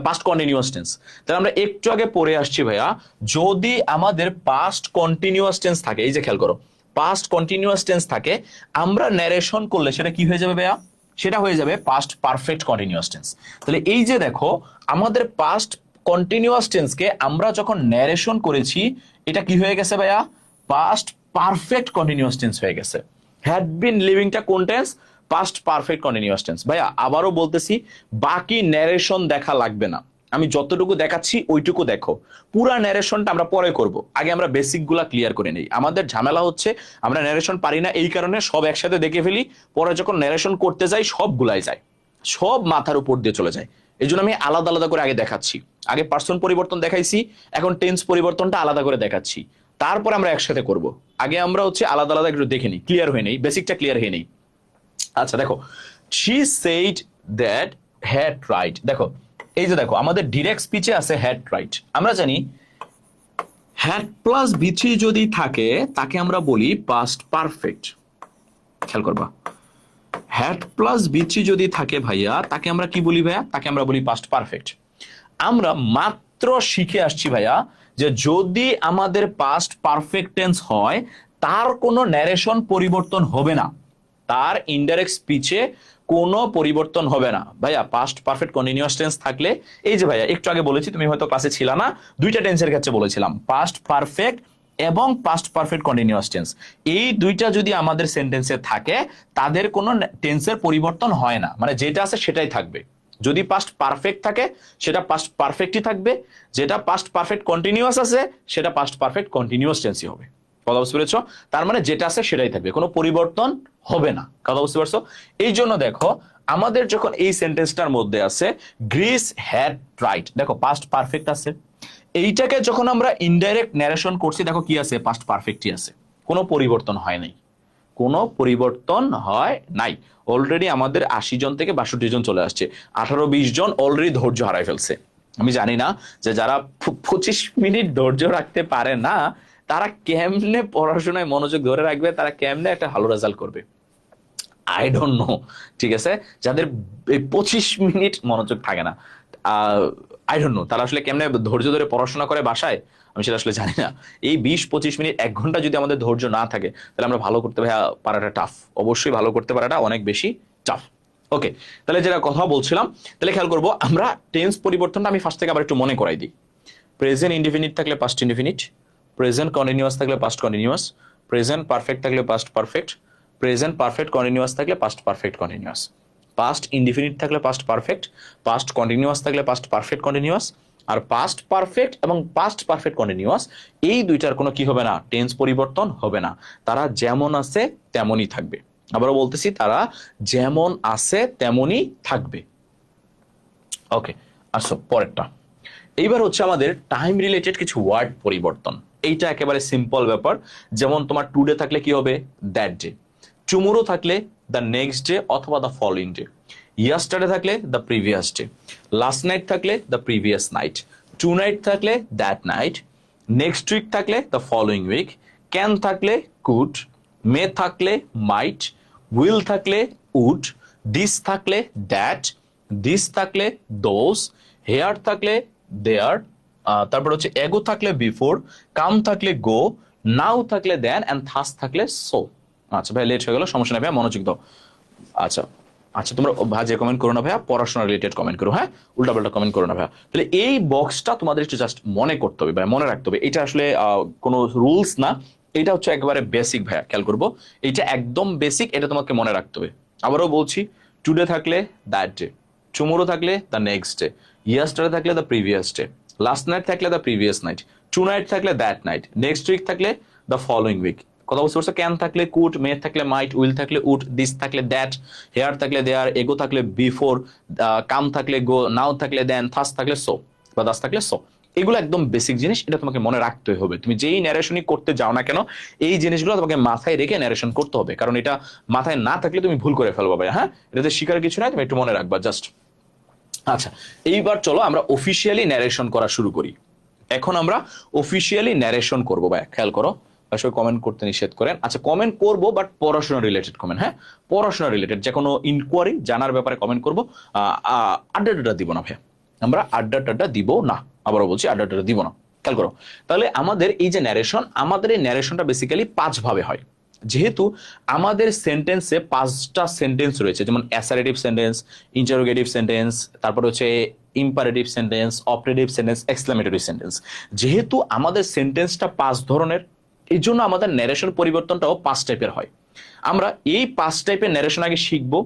past continuous tense. তাহলে আমরা একটু আগে পড়ে আসছি ভাইয়া, যদি আমাদের পাস্ট কন্টিনিউয়াস টেন্স থাকে, এই যে খেয়াল করো, পাস্ট কন্টিনিউয়াস টেন্স থাকে, আমরা ন্যারেশন করলে সেটা কি হয়ে যাবে ভাইয়া? সেটা হয়ে যাবে পাস্ট পারফেক্ট কন্টিনিউয়াস টেন্স। তাহলে এই যে দেখো আমাদের পাস্ট কন্টিনিউয়াস টেন্সকে আমরা যখন ন্যারেশন করেছি, এটা কি হয়ে গেছে ভাইয়া? পাস্ট পারফেক্ট কন্টিনিউয়াস টেন্স হয়ে গেছে। হ্যাড বিন লিভিংটা কোন tense? Past perfect continuous tense. ভাইয়া আবারও বলতেছি, বাকি ন্যারেশন দেখা লাগবে না, আমি যতটুকু দেখাচ্ছি ওইটুকু দেখো। পুরা ন্যারেশনটা আমরা পরে করব, আগে আমরা বেসিক গুলা ক্লিয়ার করে নেই। আমাদের ঝামেলা হচ্ছে আমরা ন্যারেশন পারি না, এই কারণে সব একসাথে দেখে ফেলি, পরে যখন ন্যারেশন করতে যাই সবগুলাই যায়, সব মাথার উপর দিয়ে চলে যায়। এই জন্য আমি আলাদা আলাদা করে আগে দেখাচ্ছি। আগে পার্সন পরিবর্তন দেখাইছি, এখন টেন্স পরিবর্তনটা আলাদা করে দেখাচ্ছি, তারপর আমরা একসাথে করব। আগে আমরা হচ্ছে আলাদা আলাদা একটু দেখে নিই, ক্লিয়ার হয়ে নেই, বেসিকটা ক্লিয়ার হয়ে নেই। আচ্ছা দেখো, she said that had right. দেখো এই যে দেখো আমাদের ডিরেক্ট স্পিচে আছে হ্যাড রাইট। আমরা জানি হ্যাড প্লাস বি3 যদি থাকে তাকে আমরা বলি পাস্ট পারফেক্ট। খেয়াল করবা, হ্যাড প্লাস বি3 যদি থাকে ভাইয়া তাকে আমরা কি বলি ভাইয়া? তাকে আমরা বলি পাস্ট পারফেক্ট। আমরা মাত্র শিখে আসছি ভাইয়া যে যদি আমাদের পাস্ট পারফেক্ট টেন্স হয়, তার কোনো ন্যারেশন পরিবর্তন হবে না। তার ইনডাইরেক্ট স্পিচে কোনো পরিবর্তন হবে না। ভাইয়া পাস্ট পারফেক্ট কন্টিনিউয়াস টেন্স থাকলে, এই যে ভাইয়া একটু আগে বলেছি, তুমি হয়তো ক্লাসে ছিল না, দুইটা টেন্সের ক্ষেত্রে বলেছিলাম, পাস্ট পারফেক্ট এবং পাস্ট পারফেক্ট কন্টিনিউয়াস টেন্স, এই দুইটা যদি আমাদের সেন্টেন্সে থাকে তাদের কোনো টেন্সের পরিবর্তন হয় না, মানে যেটা আছে সেটাই থাকবে। যদি পাস্ট পারফেক্ট থাকে সেটা পাস্ট পারফেক্টই থাকবে, যেটা পাস্ট পারফেক্ট কন্টিনিউয়াস আছে সেটা পাস্ট পারফেক্ট কন্টিনিউয়াস টেন্সই হবে। কথা বুঝতে পেরেছো? তার মানে যেটা আছে সেটাই থাকবে, কোনো পরিবর্তন হবে না। কথা বুঝতে পারছো? এই জন্য দেখো আমাদের যখন এই সেন্টেন্সটার মধ্যে আছে গ্রিস হ্যাড রাইট, দেখো পাস্ট পারফেক্ট আছে, এইটাকে যখন আমরা ইনডাইরেক্ট ন্যারেশন করছি দেখো কি আছে, পাস্ট পারফেক্টই আছে, কোনো পরিবর্তন হয় নাই, কোনো পরিবর্তন হয় নাই। অলরেডি আমাদের 80 জন থেকে 62 জন চলে আসছে, 18-20 জন অলরেডি ধৈর্য হারাই ফেলছে। আমি জানি না যে যারা 25 মিনিট ধৈর্য রাখতে পারে না তারা কেমনে পড়াশোনায় মনোযোগ ধরে রাখবে, তারা কেমনে একটা ভালো রেজাল্ট করবে, আই ডোন্ট নো। ঠিক আছে, যাদের 25 মিনিট মনোযোগ থাকে না, আই ডোন্ট নো তারা আসলে কেমনে ধৈর্য ধরে পড়াশোনা করে বাসায়, আমি সেটা আসলে জানি না। এই 20-25 মিনিট 1 ঘন্টা যদি আমাদের ধৈর্য না থাকে তাহলে আমরা ভালো করতে পারাটা টাফ, অবশ্যই ভালো করতে পারাটা অনেক বেশি টাফ। ওকে, তাহলে যেটা কথা বলছিলাম, তাহলে খেয়াল করবো আমরা টেন্স পরিবর্তনটা আমি ফার্স্ট থেকে আবার একটু মনে করাই দিই। প্রেজেন্ট ইনডিফিনিট থাকলে পাস্ট ইনডিফিনিট, প্রেজেন্ট কন্টিনিউয়াস থাকলে পাস্ট কন্টিনিউয়াস, প্রেজেন্ট পারফেক্ট থাকলে past perfect, present perfect continuous থাকলে past perfect continuous, past indefinite থাকলে পাস্ট পারফেক্ট, পাস্ট কন্টিনিউয়াস থাকলে পাস্ট পারফেক্ট কন্টিনিউয়াস, আর পাস্ট পারফেক্ট এবং পাস্ট পারফেক্ট কন্টিনিউয়াস এই দুইটার কোনো কি হবে না, টেন্স পরিবর্তন হবে না, তারা যেমন আছে তেমনই থাকবে। আবারও বলতেছি, তারা যেমন আছে তেমনই থাকবে। ওকে, আসো পরেরটা। এইবার হচ্ছে আমাদের টাইম রিলেটেড কিছু ওয়ার্ড পরিবর্তন। এইটা একেবারে সিম্পল ব্যাপার। যেমন তোমার টুডে থাকলে কি হবে, দ্যাট ডে, টুমোরো থাকলে দ্য নেক্সট ডে অথবা দ্য ফলোইং ডে, ইয়াস্টারডে থাকলে the previous day, last night থাকলে the previous night, tonight থাকলে দ্যাট নাইট, নেক্সট উইক থাকলে দ্য ফলোইং উইক, ক্যান থাকলে কুড, মে থাকলে মাইট, উইল থাকলে would, this থাকলে that, this থাকলে দোজ, হেয়ার থাকলে দেয়ার, তারপর হচ্ছে এগো থাকলে বিফোর, কাম থাকলে গো, নাও থাকলে দেন, এন্ড থাস থাকলে সো। আচ্ছা ভাই লেট হয়ে গেল, সমস্যা নেই ভাইয়া, মনোযোগ দাও। আচ্ছা আচ্ছা, তোমরা ভাজে কমেন্ট করো না ভাইয়া, পড়াশোনা রিলেটেড কমেন্ট করো, হ্যাঁ, উল্টাপাল্টা কমেন্ট করো না ভাইয়া। তাহলে এই বক্সটা তোমাদের একটু জাস্ট মনে করতে হবে ভাই, মনে রাখতে হবে। এটা আসলে কোনো রুলস না, এটা হচ্ছে একেবারে বেসিক ভাইয়া, খেয়াল করবো, এটা একদম বেসিক, এটা তোমাকে মনে রাখতে হবে। আবারও বলছি, টুডে থাকলে দ্যাট ডে, টুমোরো থাকলে দ্য নেক্সট ডে, ইয়াস্টারডে থাকলে the previous day, last night থাকলে the previous night, tonight থাকলে দ্যাট নাইট, নেক্সট উইক থাকলে দ্য ফলোইং উইক। কথা বুঝতে পারছো? ক্যান থাকলে কুড, মে থাকলে মাইট, উইল থাকলে উড, দিস থাকলে দ্যাট, হেয়ার থাকলে দেয়ার, এগো থাকলে বিফোর, কাম থাকলে গো, নাও থাকলে দেন, থাস থাকলে সো বা দাস থাকলে সো। এগুলো একদম বেসিক জিনিস, এটা তোমাকে মনে রাখতে হবে। তুমি যেই ন্যারেশনই করতে যাও না কেন, এই জিনিসগুলো তোমাকে মাথায় রেখে ন্যারেশন করতে হবে, কারণ এটা মাথায় না থাকলে তুমি ভুল করে ফেলবো ভাই। হ্যাঁ, এটাতে শিকার কিছু নাই, তুমি একটু মনে রাখবা জাস্ট। আচ্ছা, এইবার চলো আমরা অফিসিয়ালি ন্যারেশন করা শুরু করি। এখন আমরা অফিসিয়ালি ন্যারেশন করবো ভাই, খেয়াল করো। আসলে কমেন্ট করতে নিষেধ করেন। আচ্ছা, কমেন্ট করবো বাট পড়াশোনা রিলেটেড কমেন্ট, হ্যাঁ, পড়াশোনা রিলেটেড যে কোনো ইনকোয়ারি জানার ব্যাপারে কমেন্ট করবো। আড্ডা দিব না ভাই, আমরা আড্ডা দিব না, আবারও বলছি আড্ডা দিব না, খেয়াল করো। তাহলে আমাদের এই যে ন্যারেশন, আমাদের এই ন্যারেশনটা বেসিক্যালি 5 ভাবে হয়। যেহেতু আমাদের সেন্টেন্সে 5টা সেন্টেন্স রয়েছে, যেমন অ্যাসারেটিভ সেন্টেন্স, ইন্টারোগেটিভ সেন্টেন্স, তারপর হচ্ছে imperative sentence, operative sentence, exclamatory sentence. যেহেতু আমাদের সেন্টেন্সটা 5 ধরনের, এই জন্য আমাদের ন্যারেশন পরিবর্তনটাও 5 টাইপের হয়। আমরা এই 5 টাইপের ন্যারেশন আগে শিখবো,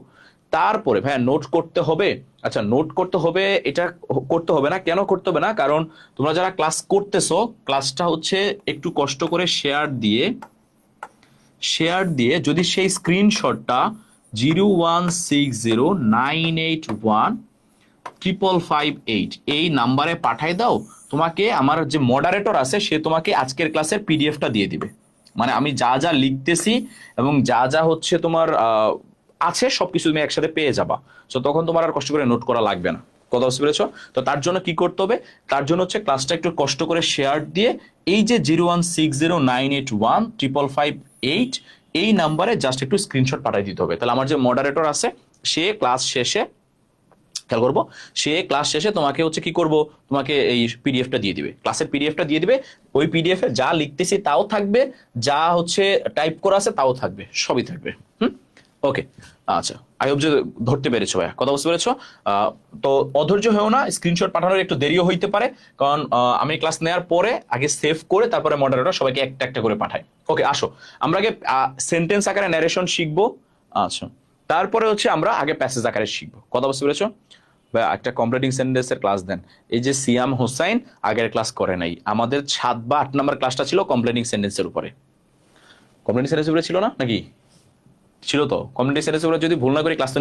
তারপরে ভাইয়া নোট করতে হবে। আচ্ছা, নোট করতে হবে, এটা করতে হবে না, কেন করতে হবে না? কারণ তোমরা যারা ক্লাস করতেছো, ক্লাসটা হচ্ছে একটু কষ্ট করে শেয়ার দিয়ে যদি সেই স্ক্রিনশটটা 01609815558 এই নাম্বারে পাঠাই দাও, তোমাকে আমার যে মডারেটর আছে সে তোমাকে আজকের ক্লাসের পিডিএফটা দিয়ে দিবে। মানে আমি যা যা লিখতেছি এবং যা যা হচ্ছে তোমার আছে সবকিছু তুমি একসাথে পেয়ে যাবা। তো তখন তোমার আর কষ্ট করে নোট করা লাগবে না। কথা বুঝতে পেরেছো? তো তার জন্য কি করতে হবে? তার জন্য হচ্ছে ক্লাসটা একটু কষ্ট করে শেয়ার দিয়ে এই যে 01609815558 এই নাম্বারে জাস্ট একটু স্ক্রিনশট পাঠিয়ে দিতে হবে। তাহলে আমার যে মডারেটর আছে সে ক্লাস শেষে, খেয়াল করবো, সে ক্লাস শেষে তোমাকে হচ্ছে কি করবো, তোমাকে এই পিডিএফটা দিয়ে দিবে, ক্লাসের পিডিএফটা দিয়ে দিবে। ওই পিডিএফ এ যা লিখতেছি তাও থাকবে, যা হচ্ছে টাইপ করা আছে তাও থাকবে, সবই থাকবে। ওকে, আচ্ছা, আই হোপ যে ধরতে পেরেছো ভাইয়া, কথা বুঝতে পেরেছো। তো অধৈর্য হয়েও না, স্ক্রিনশট পাঠানোর একটু দেরিও হইতে পারে, কারণ আমি ক্লাস নেওয়ার পরে আগে সেভ করে তারপরে মডারেটর সবাইকে একটা একটা করে পাঠাই। ওকে, আসো আমরা আগে সেন্টেন্স আকারে ন্যারেশন শিখবো। আচ্ছা, তারপরে হচ্ছে আমরা আগে প্যাসেজ আকারে শিখবো, কথা বুঝতে পেরেছো। ভাই একটা কমপ্লিটিং সেন্টেন্সের ক্লাস দেন। এই যে সিয়াম হোসাইন আগের ক্লাস করে নাই, আমাদের 7 বা 8 নাম্বার ক্লাসটা ছিল কমপ্লিটিং সেন্টেন্সের উপরে। কমপ্লিটিং সেন্টেন্সের উপরে ছিল না নাকি? ছিল তো। কমপ্লিটিং সেন্টেন্সের উপরে যদি ভুল না করি ক্লাস তো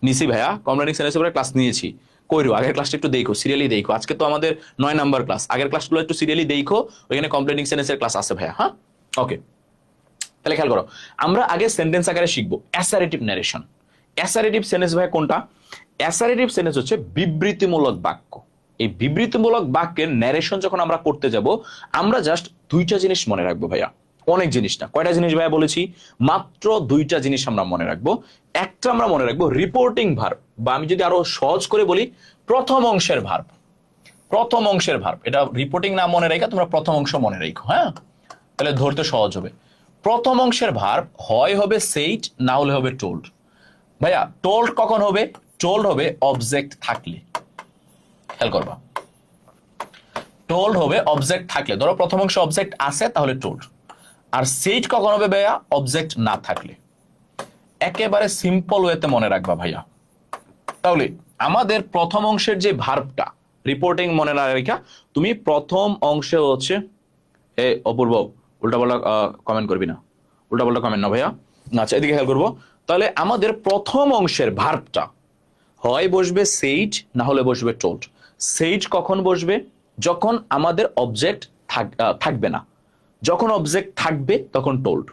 নিছি ভাইয়া, কমপ্লিটিং সেন্টেন্সের উপরে ক্লাস নিয়েছি। কইরো আগের ক্লাসটা একটু দেখো, সিরিয়ালি দেখো। আজকে তো আমাদের 9 নাম্বার ক্লাস, আগের ক্লাসগুলো একটু সিরিয়ালি দেখো, ওইখানে কমপ্লিটিং সেন্টেন্সের ক্লাস আছে ভাইয়া। হ্যাঁ, ওকে, তাহলে খেয়াল করো, আমরা আগে সেন্টেন্স আকারে শিখবো অ্যাসারেটিভ ন্যারেশন। অ্যাসারেটিভ সেন্টেন্স ভাই কোনটা? অ্যাসারেটিভ সেন্টেন্স হচ্ছে বিবৃতিমূলক বাক্য। এই বিবৃতিমূলক বাক্যের ন্যারেশন যখন আমরা করতে যাব, আমরা জাস্ট দুইটা জিনিস মনে রাখবো ভাইয়া, অনেক জিনিস না। কয়টা জিনিস ভাইয়া বলেছি? মাত্র দুইটা জিনিস আমরা মনে রাখবো। একটা আমরা মনে রাখবো রিপোর্টিং ভার্ব, বা আমি যদি আরো সহজ করে বলি প্রথম অংশের ভার্ব। প্রথম অংশের ভার্ব, এটা রিপোর্টিং না মনে রেখে তোমরা প্রথম অংশ মনে রেখো, হ্যাঁ, তাহলে ধরতে সহজ হবে। প্রথম অংশের ভার্ব হয় হবে সেইড, না হলে হবে টোল্ড। ভাইয়া টোল্ড কখন হবে? টোল্ড হবে অবজেক্ট থাকলে। খেয়াল করবা, টোল্ড হবে অবজেক্ট থাকলে। ধরো প্রথম অংশে অবজেক্ট আছে তাহলে টোল্ড। আর সেইড কখন হবে ভাইয়া? অবজেক্ট না থাকলে। একেবারে সিম্পল ওয়েতে মনে রাখবা ভাইয়া। তাহলে আমাদের প্রথম অংশের যে ভার্বটা রিপোর্টিং মনে না রেখা, তুমি প্রথম অংশে হচ্ছে অপূর্ব উল্টাপাল্টা কমেন্ট করবি না, উল্টাপাল্টা কমেন্ট না ভাইয়া। আচ্ছা, এদিকে খেয়াল করবো। তাহলে আমাদের প্রথম অংশের ভার্বটা হয় বসবে সেইড, না হলে বসবে টোল্ড। সেইড কখন বসবে? যখন আমাদের অবজেক্ট থাকবে না। যখন অবজেক্ট থাকবে তখন টোল্ড।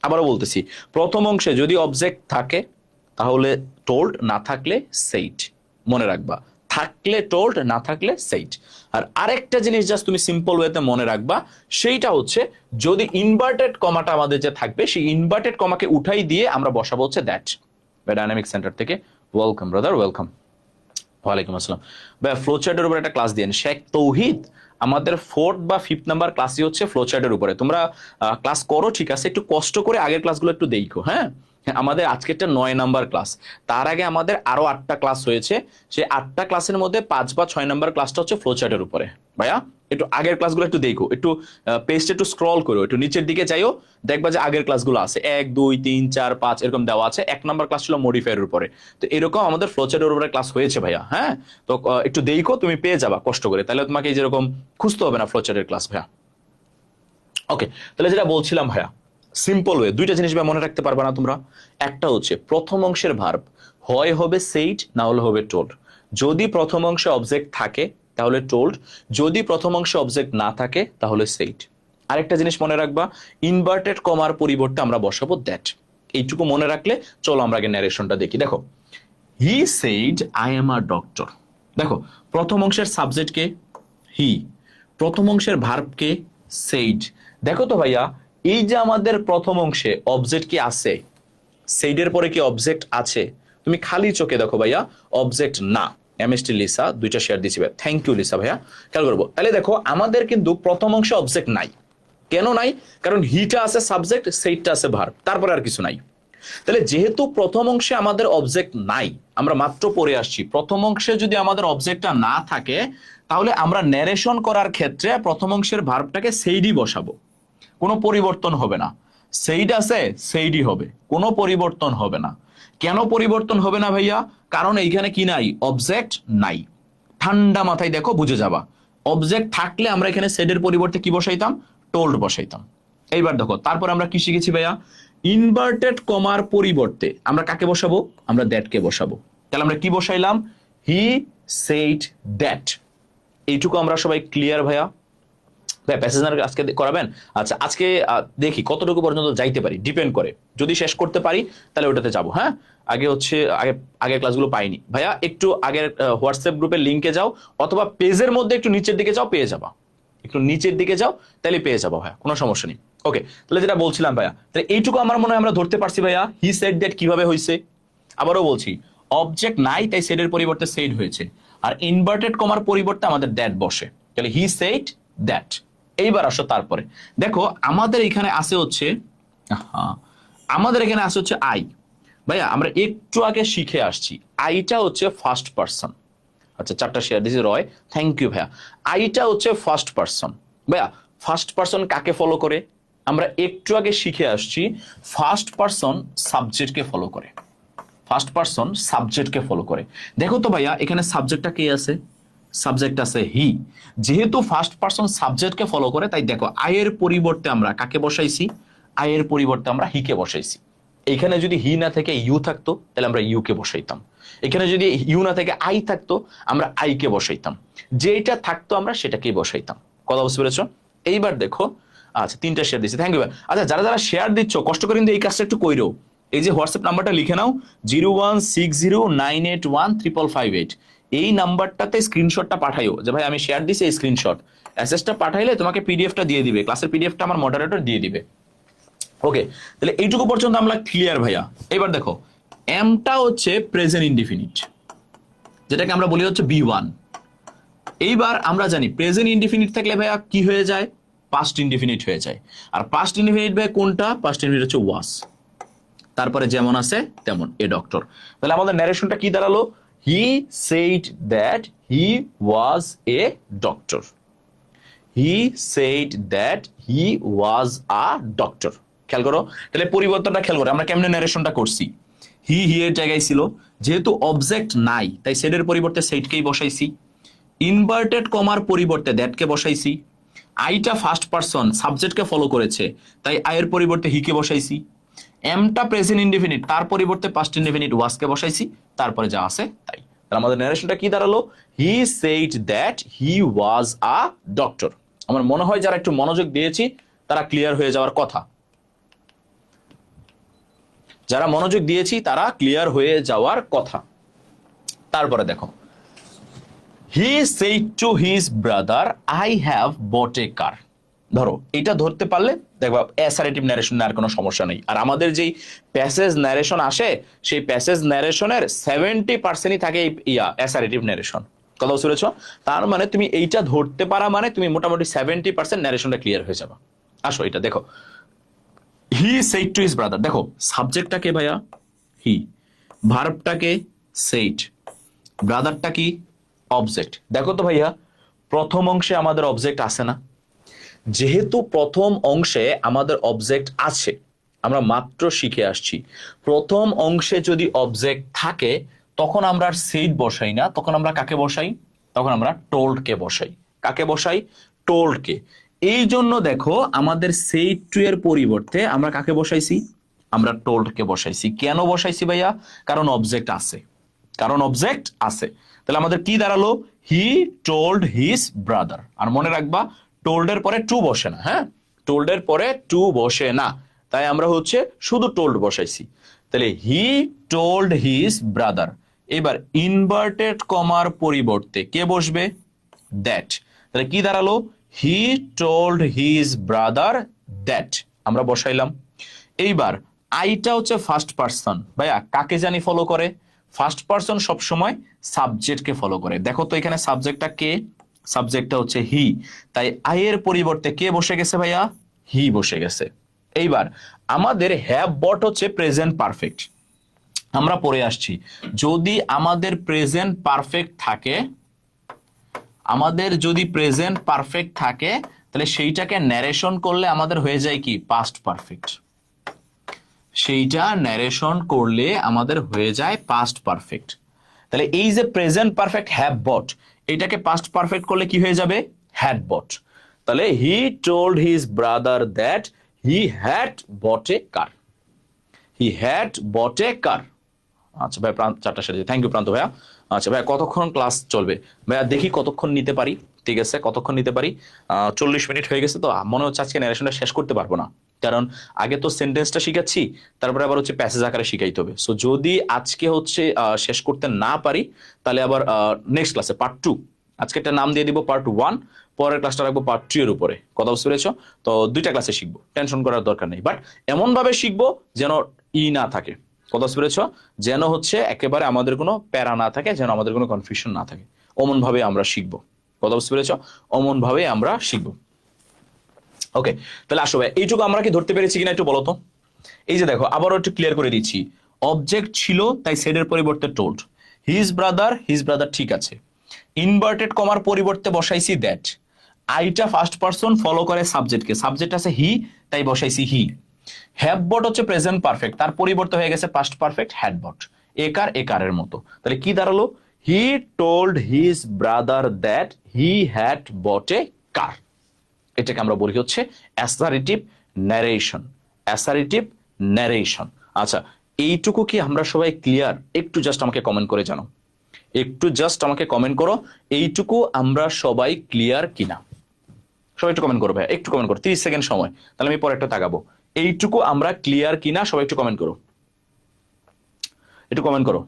আবারও বলতেছি, প্রথম অংশে যদি অবজেক্ট থাকে তাহলে টোল্ড, না থাকলে সেইড। মনে রাখবা, থাকলে টোল্ড, না থাকলে সেইড। আর আরেকটা জিনিস জাস্ট তুমি সিম্পল ওয়েতে মনে রাখবা, সেইটা হচ্ছে যদি ইনভার্টেড কমাটা আমাদের যে থাকবে, সেই ইনভার্টেড কমাকে উঠাই দিয়ে আমরা বসাবো হচ্ছে দ্যাট। ডাইনামিক সেন্টার থেকে ওয়েলকাম ব্রাদার, ওয়েলকাম। ওয়ালাইকুম আসসালাম ভাই। ফ্লোচার্টের উপর একটা ক্লাস দিন শেখ তৌহিদ। আমাদের 4th বা 5th নাম্বার ক্লাসই হচ্ছে ফ্লোচার্টের উপরে। তোমরা ক্লাস করো, ঠিক আছে, একটু কষ্ট করে আগের ক্লাসগুলো একটু দেখো। হ্যাঁ, আমাদের আজকে একটা 9 নাম্বার ক্লাস, তার আগে আমাদের আরো 8টা ক্লাস হয়েছে। সেই 8টা ক্লাসের মধ্যে 5 বা 6 নাম্বার ক্লাসটা হচ্ছে ফ্লোচার্টের উপরে। ভাইয়া একটু আগের ক্লাসগুলো একটু দেখো, একটু পেজটা একটু স্ক্রল করো, একটু নিচের দিকে যাইও, দেখবা যে আগের ক্লাসগুলো আছে 1 2 3 4 5 এরকম দেওয়া আছে। 1 নাম্বার ক্লাস ছিল মডিফায়ারের উপরে। তো এরকম আমাদের ফ্লোচার্টের উপরে ক্লাস হয়েছে ভাইয়া। হ্যাঁ, তো একটু দেখো, তুমি পেয়ে যাবা কষ্ট করে, তাহলে তোমাকে এই যেরকম খুঁজতে হবে না ফ্লোচার্টের ক্লাস ভাইয়া। ওকে, তাহলে যেটা বলছিলাম ভাইয়া, সিম্পল ওয়ে দুইটা জিনিস ভাই মনে রাখতে পারবে না তোমরা। একটা হচ্ছে প্রথম অংশের ভার্ব হয় হবে সেইড, না হলে হবে টোল্ড। যদি প্রথম অংশে অবজেক্ট থাকে তাহলে টোল্ড, যদি প্রথম অংশে অবজেক্ট না থাকে তাহলে সেইড। আরেকটা জিনিস মনে রাখবা, ইনভার্টেড কমার পরিবর্তে আমরা বসাবো দ্যাট। এইটুকু মনে রাখলে চলো আমরা আগে ন্যারেশনটা দেখি। দেখো, he said I am a doctor. দেখো, প্রথম অংশের সাবজেক্ট কে? হি। প্রথম অংশের ভার্ব কে? সেইড। দেখো তো ভাইয়া, এই যে আমাদের প্রথম অংশে অবজেক্ট কি আছে? সেইডের পরে কি অবজেক্ট আছে? তুমি খালি চোখে দেখো ভাইয়া, অবজেক্ট না। এমএসটি লিসা 2টা শেয়ার দিছি ভাই, থ্যাংক ইউ লিসা ভাইয়া। খেয়াল করবো, তাহলে দেখো আমাদের কিন্তু প্রথম অংশে অবজেক্ট নাই। কেন নাই? কারণ হিটা আছে সাবজেক্ট, সেইডটা আছে ভার্ব, তারপরে আর কিছু নাই। তাহলে যেহেতু প্রথম অংশে আমাদের অবজেক্ট নাই, আমরা মাত্র পড়ে আসছি, প্রথম অংশে যদি আমাদের অবজেক্টটা না থাকে তাহলে আমরা ন্যারেশন করার ক্ষেত্রে প্রথম অংশের ভার্বটাকে সেইডই বসাবো, কোনো পরিবর্তন হবে না। সেইড আছে, সেইডই হবে, কোনো পরিবর্তন হবে না। কেন পরিবর্তন হবে না ভাইয়া? কারণ এইখানে কি নাই? অবজেক্ট নাই। ঠান্ডা মাথায় দেখো, বুঝে যাবা। অবজেক্ট থাকলে আমরা এখানে সেডের পরিবর্তে কি বসাইতাম? টোল্ড বসাইতাম। এইবার দেখো, তারপর আমরা কি শিখেছি ভাইয়া? ইনভার্টেড কমার পরিবর্তে আমরা কাকে বসাবো? আমরা দ্যাটকে বসাবো। তাহলে আমরা কি বসাইলাম? হি সেইড দ্যাট। এইটুকু আমরা সবাই ক্লিয়ার ভাইয়া? ভাই প্যাসেজ আজকে করাবেন? আচ্ছা, আজকে দেখি কতটুকু পর্যন্ত যাইতে পারি, ডিপেন্ড করে। যদি শেষ করতে পারি তাহলে ওটাতে যাবো। হ্যাঁ, আগে হচ্ছে আগের ক্লাসগুলো পাইনি ভাইয়া, একটু আগের হোয়াটসঅ্যাপ গ্রুপের লিঙ্কে যাও, অথবা পেজের মধ্যে একটু নিচের দিকে যাও, পেয়ে যাবা। একটু নিচের দিকে যাও, তাহলে পেয়ে যাবো ভাইয়া, কোনো সমস্যা নেই। ওকে, তাহলে যেটা বলছিলাম ভাইয়া, তাহলে এইটুকু আমার মনে হয় আমরা ধরতে পারছি ভাইয়া। হি সেড দ্যাট কিভাবে হয়েছে? আবারও বলছি, অবজেক্ট নাই তাই সেডের পরিবর্তে সেইড হয়েছে, আর ইনভার্টেড কমার পরিবর্তে আমাদের দ্যাট বসে। তাহলে হি সেইড দ্যাট। এইবার আসো, তারপরে দেখো আমাদের এখানে আছে হচ্ছে, আমাদের এখানে আছে হচ্ছে আই। ভাইয়া আমরা একটু আগে শিখে আসছি আইটা হচ্ছে ফার্স্ট পার্সন। আচ্ছা 4টা শেয়ার দিয়েছি রয়, থ্যাংক ইউ ভাইয়া। আইটা হচ্ছে ফার্স্ট পার্সন। ভাইয়া ফার্স্ট পার্সন কাকে ফলো করে? আমরা একটু আগে শিখে আসছি ফার্স্ট পার্সন সাবজেক্টকে ফলো করে। ফার্স্ট পার্সন সাবজেক্টকে ফলো করে। দেখো তো ভাইয়া এখানে সাবজেক্টটা কে আছে? সাবজেক্ট আছে হি। যেহেতু ফার্স্ট পার্সন সাবজেক্টকে ফলো করে, তাই দেখো আয়ের পরিবর্তে আমরা কাকে বসাইছি? আয়ের পরিবর্তে আমরা হিকে বসাইছি। এখানে যদি হি না থেকে ইউ থাকতো তাহলে আমরা ইউ কে বসাইতাম। এখানে যদি ইউ না থেকে আই থাকতো আমরা আই কে বসাইতাম। যেটা থাকতো আমরা সেটাকেই বসাইতাম। কথা বুঝতে পেরেছো? এইবার দেখো, আচ্ছা 3টা শেয়ার দিচ্ছি, থ্যাংক ইউ। আচ্ছা যারা যারা শেয়ার দিচ্ছ কষ্ট করে কিন্তু এই কাজটা একটু কইরো। এই যে হোয়াটসঅ্যাপ নাম্বারটা লিখে নাও 01609815558। এই নাম্বারটাতে স্ক্রিনশটটা পাঠাইও যে ভাই আমি শেয়ার দিছি, এই স্ক্রিনশট এসএসটা পাঠাইলে তোমাকে পিডিএফটা দিয়ে দিবে, ক্লাসের পিডিএফটা আমার মডারেটর দিয়ে দিবে। ওকে, তাহলে এইটুকু পর্যন্ত আমরা ক্লিয়ার ভাইয়া। এবার দেখো এমটা হচ্ছে প্রেজেন্ট ইনডিফিনিট, যেটাকে আমরা বলি হচ্ছে বি1। এইবার আমরা জানি প্রেজেন্ট ইনডিফিনিট থাকলে ভাইয়া কি হয়ে যায়? পাস্ট ইনডিফিনিট হয়ে যায়। আর পাস্ট ইনডিফিনিট ভাই কোনটা? পাস্ট ইনডিফিনিট হচ্ছে ওয়াজ। তারপরে যেমন আছে তেমন এ ডক্টর। তাহলে আমাদের ন্যারেশনটা কি দাঁড়ালো? হি said that he was a doctor. He said that he was a doctor. খেয়াল করো তাহলে পরিবর্তনটা খেয়াল করো আমরা কেমনে ন্যারেশনটা করছি। হি এর জায়গায় ছিল, যেহেতু অবজেক্ট নাই তাই সেডের পরিবর্তে সেইডকেই বসাইছি। ইনভার্টেড কমার পরিবর্তে দ্যাটকে বসাইছি। আইটা ফার্স্ট পারসন সাবজেক্টকে ফলো করেছে তাই আয়ের পরিবর্তে হিকে বসাইছি। এমটা প্রেজেন্ট ইনডিফিনিট, তার পরিবর্তে পাস্ট ইনডিফিনিট ওয়াজকে বসাইছি। তারপরে যা আছে তাই। তাহলে আমাদের ন্যারেশনটা কি দাঁড়ালো? হি said that he was a doctor. আমার মনে হয় যারা একটু মনোযোগ দিয়েছি তারা ক্লিয়ার হয়ে যাওয়ার কথা। যারা মনোযোগ দিয়েছি তারা ক্লিয়ার হয়ে যাওয়ার কথা। তারপরে দেখো he said to his brother I have bought a car. ধরো এটা ধরতে পারলে দেখবা অ্যাসারেটিভ ন্যারেশন আর কোনো সমস্যা নেই। আর আমাদের যেই প্যাসেজ ন্যারেশন আসে সেই প্যাসেজ ন্যারেশনের 70%ই থাকে অ্যাসারেটিভ ন্যারেশন। কথা বুঝতে পেরেছো? তার মানে তুমি এইটা ধরতে পারা মানে তুমি মোটামুটি 70% ন্যারেশনটা ক্লিয়ার হয়ে যাবে। আসো এটা দেখো, he said to his brother. দেখো সাবজেক্টটাকে ভাইয়া হি, ভার্বটাকে সেইড, ব্রাদারটা কি? অবজেক্ট। দেখো তো ভাইয়া প্রথম অংশে আমাদের অবজেক্ট আছে না? যেহেতু প্রথম অংশে আমাদের অবজেক্ট আছে, আমরা মাত্র শিখে আসছি প্রথম অংশে যদি অবজেক্ট থাকে তখন আমরা আর সেইড বসাই না, তখন আমরা কাকে বসাই? তখন আমরা টোল্ডকে বসাই। কাকে বসাই? টোল্ডকে। এই জন্য দেখো আমাদের সেইড টু এর পরিবর্তে আমরা কাকে বসাইছি? আমরা টোল্ডকে বসাইছি। কেন বসাইছি ভাইয়া? কারণ অবজেক্ট আছে। কারণ অবজেক্ট আছে। তাহলে আমাদের কি দাঁড়ালো? He told his brother. আর মনে রাখবা টোল্ডের পরে টু বসে না। হ্যাঁ, টোল্ডের পরে টু বসে না, তাই আমরা হচ্ছে শুধু টোল্ড বসাইছি। তাহলে হি টোল্ড হিজ ব্রাদার। এবার ইনভার্টেড কমার পরিবর্তে কে বসবে? দ্যাট। তাহলে কি দাঁড়ালো? He told his brother that. আমরা বসাইলাম। এইবার আইটা হচ্ছে ফার্স্ট পারসন। ভাইয়া কাকে জানি ফলো করে? ফার্স্ট পারসন সবসময় সাবজেক্টকে ফলো করে। দেখো তো এখানে সাবজেক্টটা কে? সাবজেক্টটা হচ্ছে হি, তাই আইয়ের পরিবর্তে কে বসে গেছে ভাইয়া? হি বসে গেছে। এইবার আমাদের হ্যাভ বট হচ্ছে প্রেজেন্ট পারফেক্ট। আমরা পড়ে আসছি যদি আমাদের প্রেজেন্ট পারফেক্ট থাকে, আমাদের যদি প্রেজেন্ট পারফেক্ট থাকে তাহলে সেইটাকে ন্যারেশন করলে আমাদের হয়ে যায় কি? Past perfect. সেইটা ন্যারেশন করলে আমাদের হয়ে যায় পাস্ট পারফেক্ট। তাহলে এই যে প্রেজেন্ট পারফেক্ট হ্যাভ বট, এটাকে পাস্ট পারফেক্ট করলে কি হয়ে যাবে? Had bought. তাহলে he told his brother that he had bought a car. He had bought a car. আচ্ছা ভাই 4টা সেরে, থ্যাংক ইউ প্রান্ত ভাইয়া। আচ্ছা ভাইয়া কতক্ষণ ক্লাস চলবে? ভাইয়া দেখি কতক্ষণ নিতে পারি। ঠিক আছে, কতক্ষণ নিতে পারি? 40 মিনিট হয়ে গেছে, তো মনে হচ্ছে আজকে ন্যারেশনটা শেষ করতে পারবো না, কারণ আগে তো সেন্টেন্সটা শিখাচ্ছি, তারপরে আবার হচ্ছে প্যাসেজ আকারে শিখাইতে হবে। সো যদি আজকে হচ্ছে শেষ করতে না পারি তাহলে আবার নেক্সট ক্লাসে পার্ট 2, আজকে একটা নাম দিয়ে দিব পার্ট 1, পরের ক্লাসটা রাখবো পার্ট 2 এর উপরে। কথা বুঝতে পেরেছো? তো 2টা ক্লাসে শিখবো, টেনশন করার দরকার নেই, বাট এমন ভাবে শিখবো যেন না থাকে। কথা বুঝতে পেরেছো? যেন হচ্ছে একেবারে আমাদের কোনো প্যারা না থাকে, যেন আমাদের কোনো কনফিউশন না থাকে, অমন ভাবে আমরা শিখবো। কথা বুঝতে পেরেছো? অমন ভাবে আমরা শিখবো। ওকে, তাহলে আসো ভাই এইটুকু আমরা কি ধরতে পেরেছি কিনা একটু বলো তো। এই যে দেখো আবারও একটু ক্লিয়ার করে দিচ্ছি, অবজেক্ট ছিল তাই সেডের পরিবর্তে টোল্ড। হিজ ব্রাদার ঠিক আছে। ইনভার্টেড কমার পরিবর্তে বসাইছি দ্যাট। আইটা ফার্স্ট পারসন ফলো করে সাবজেক্টকে, সাবজেক্ট আছে হি তাই বসাইছি হি। হ্যাভ বট হচ্ছে প্রেজেন্ট পারফেক্ট, তার পরিবর্তে হয়ে গেছে পাস্ট পারফেক্ট হ্যাড বট। একারের মতো, তাহলে কি দাঁড়ালো? He told his brother that he had bought a car. এটাকে আমরা বলি হচ্ছে অ্যাসারেটিভ ন্যারেশন। Assertive narration. আচ্ছা, এইটুকু কি আমরা সবাই ক্লিয়ার? একটু জাস্ট আমাকে কমেন্ট করে জানো, একটু জাস্ট আমাকে কমেন্ট করো এইটুকু আমরা সবাই ক্লিয়ার কিনা। সবাই একটু কমেন্ট করো ভাই, একটু কমেন্ট করো, 30 সেকেন্ড সময়, তাহলে আমি পরে একটা তাকাবো। এইটুকু আমরা ক্লিয়ার কিনা সবাই একটু কমেন্ট করো, একটু কমেন্ট করো।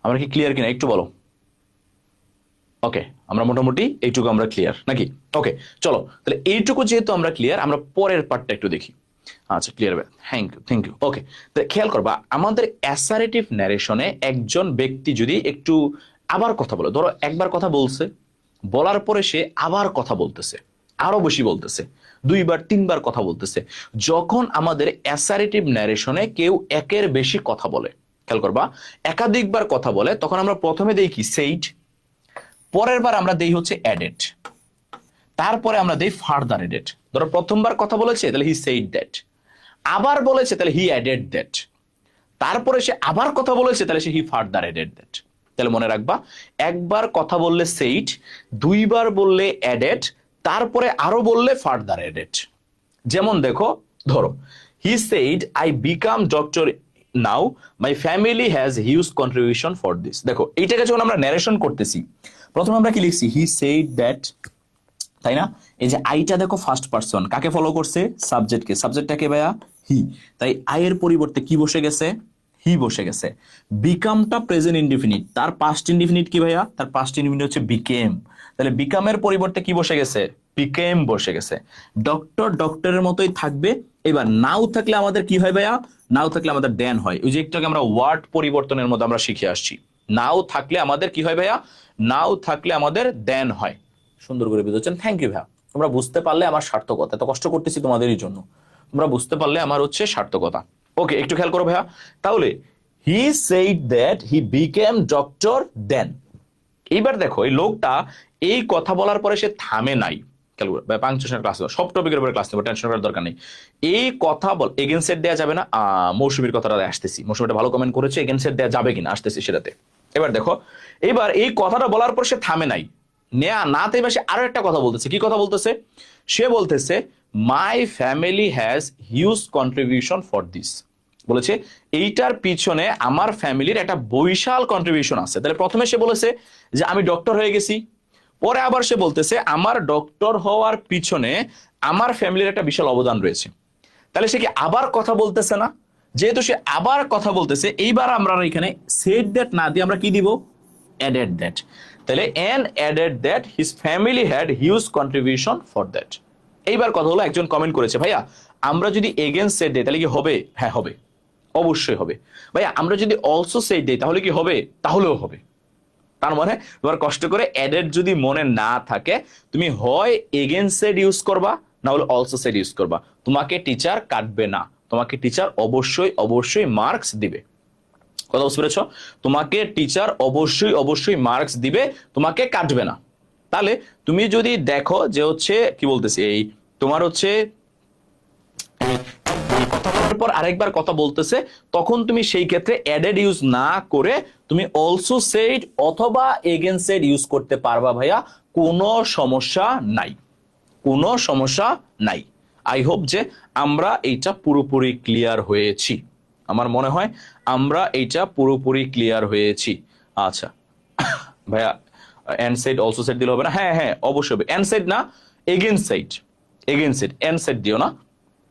আমরা কি ক্লিয়ার কিনা একটু বলো। ওকে, আমরা মোটামুটি এইটুকু আমরা ক্লিয়ার নাকি? ওকে চলো, তাহলে এইটুকু যেহেতু আমরা ক্লিয়ার, আমরা পরের পার্টটা একটু দেখি। আচ্ছা ক্লিয়ার ভাই, থ্যাংক ইউ। ওকে, তো খেয়াল করবা আমাদের অ্যাসারেটিভ ন্যারেশনে একজন ব্যক্তি যদি একটু আবার কথা বলে, ধরো একবার কথা বলছে, বলার পরে সে আবার কথা বলতেছে, আরো বেশি বলতেছে, 2বার 3বার কথা বলতেছে। যখন আমাদের অ্যাসারেটিভ ন্যারেশনে কেউ একের বেশি কথা বলে, খেয়াল করবা একাধিকবার কথা বলে, তখন আমরা প্রথমে দেই কি সেইড, পরের বার আমরা দেই হচ্ছে অ্যাডেড, তারপরে আমরা দেই ফার্দার অ্যাডেড। ধরো প্রথমবার কথা বলেছে তাহলে হি সেইড দ্যাট, আবার বলেছে তাহলে হি অ্যাডেড দ্যাট, তারপরে সে আবার কথা বলেছে তাহলে সে হি ফার্দার অ্যাডেড দ্যাট। তাহলে মনে রাখবা, একবার কথা বললে সেইড, 2বার বললে অ্যাডেড, তারপরে আরো বললে ফার্দার অ্যাডেড। যেমন দেখো, ধরো হি said I become doctor now, my family has huge contribution for this. দেখো এইটাকে যখন আমরা ন্যারেশন করতেছি, প্রথমে আমরা কি লিখছি? হি সেইড দ্যাট, তাই না? এই যে আইটা দেখো ফার্স্ট পারসন, কাকে ফলো করছে? সাবজেক্টকে। সাবজেক্টটাকে ভাইয়া হি, তাই আই এর পরিবর্তে কি বসে গেছে? হি বসে গেছে। বিকামটা প্রেজেন্ট ইনডিফিনিট, তার পাস্ট ইনডিফিনিট কি ভাইয়া? তার পাস্ট ইনডিফিনিট হচ্ছে বিকেম, তাহলে বিকামের পরিবর্তে কি বসে গেছে? বিকেম বসে গেছে। ডক্টরের মতোই থাকবে। এবার নাও থাকলে আমাদের কি হয় ভাইয়া? নাও থাকলে আমাদের দেন হয়। ওই যে একটু আগে আমরা ওয়ার্ড পরিবর্তনের মধ্যে আমরা শিখে আসছি, নাও থাকলে আমাদের কি হয় ভাইয়া? নাও থাকলে আমাদের দেন হয়। সুন্দর করে বুঝেছেন, থ্যাংক ইউ ভাইয়া। তোমরা বুঝতে পারলে আমার সার্থকতা, এত কষ্ট করতেছি তোমাদেরই জন্য, তোমরা বুঝতে পারলে আমার হচ্ছে সার্থকতা। ওকে, একটু খেয়াল করো ভাইয়া, তাহলে he said that he became doctor then. এইবার দেখো এই লোকটা এই কথা বলার পরে সে থামে নাই। পাংচুয়েশন ক্লাস, সব টপিকের উপরে ক্লাস নেবো, টেনশন করার দরকার নেই। এই কথা বল, এগেনস্ট দেওয়া যাবে না। মৌসুমীর কথাটা আসতেছি, মৌসুমীটা ভালো কমেন্ট করেছে, এগেনস্ট দেওয়া যাবে কিনা আসতেছি সেটাতে। এবার দেখো, এবার এই কথাটা বলার পর সে থামে নাই, নেয়া না তেমনি সে আরো একটা কথা বলতেছে। কি কথা বলতেছে? সে বলতেছে my family has huge contribution for this. বলেছে এইটার পিছনে আমার ফ্যামিলির একটা বৈশাল কন্ট্রিবিউশন আছে। তাহলে প্রথমে সে বলেছে যে আমি ডক্টর হয়ে গেছি, পরে আবার সে বলতেছে আমার ডক্টর হওয়ার পিছনে আমার ফ্যামিলির একটা বিশাল অবদান রয়েছে। তাহলে সে কি আবার কথা বলতেছে না? যেহেতু সে আবার কথা বলতেছে, এইবার আমরা এখানে সেড দ্যাট না দিয়ে আমরা কি দিব? Added that. তাহলে and added that his family had huge contribution for that. এইবার কথা হলো, একজন কমেন্ট করেছে ভাইয়া আমরা যদি এগেইনস্ট সেড দেই তাহলে কি হবে? হ্যাঁ হবে, অবশ্যই হবে। ভাইয়া আমরা যদি অলসো সেড দেই তাহলে কি হবে? তাহলেও হবে। তার মানে তোমার কষ্ট করে অ্যাডেড যদি মনে না থাকে, তুমি হয় এগেইনস্ট সেড ইউজ করবা, না হলে অলসো সেড ইউজ করবা। তোমাকে টিচার কাটবে না, তোমাকে টিচার অবশ্যই মার্কস দিবে। কথা বুঝতে পেরেছ? তোমাকে টিচার অবশ্যই মার্কস দিবে, তোমাকে কাটবে না। তাহলে তুমি যদি দেখো যে হচ্ছে কি বলতেছি, এই তোমার হচ্ছে কথা বলার পর আরেকবার কথা বলতেছে, তখন তুমি সেই ক্ষেত্রে অ্যাডেড ইউজ না করে তুমি অলসো সেড অথবা এগেইনস্ট সেড ইউজ করতে পারবা ভাইয়া, কোনো সমস্যা নাই, কোনো সমস্যা নাই। আই হোপ যে আমরা এইটা পুরোপুরি ক্লিয়ার হয়েছি। আমার মনে হয় আমরা এইটা পুরোপুরি ক্লিয়ার হয়েছি। আচ্ছা ভাইয়া, এন্ড সাইড অলসো সাইড দিলে হবে না? হ্যাঁ অবশ্যই হবে। এন্ড সাইড না, এগেইনস্ট সাইড, এন্ড সাইড দিও না,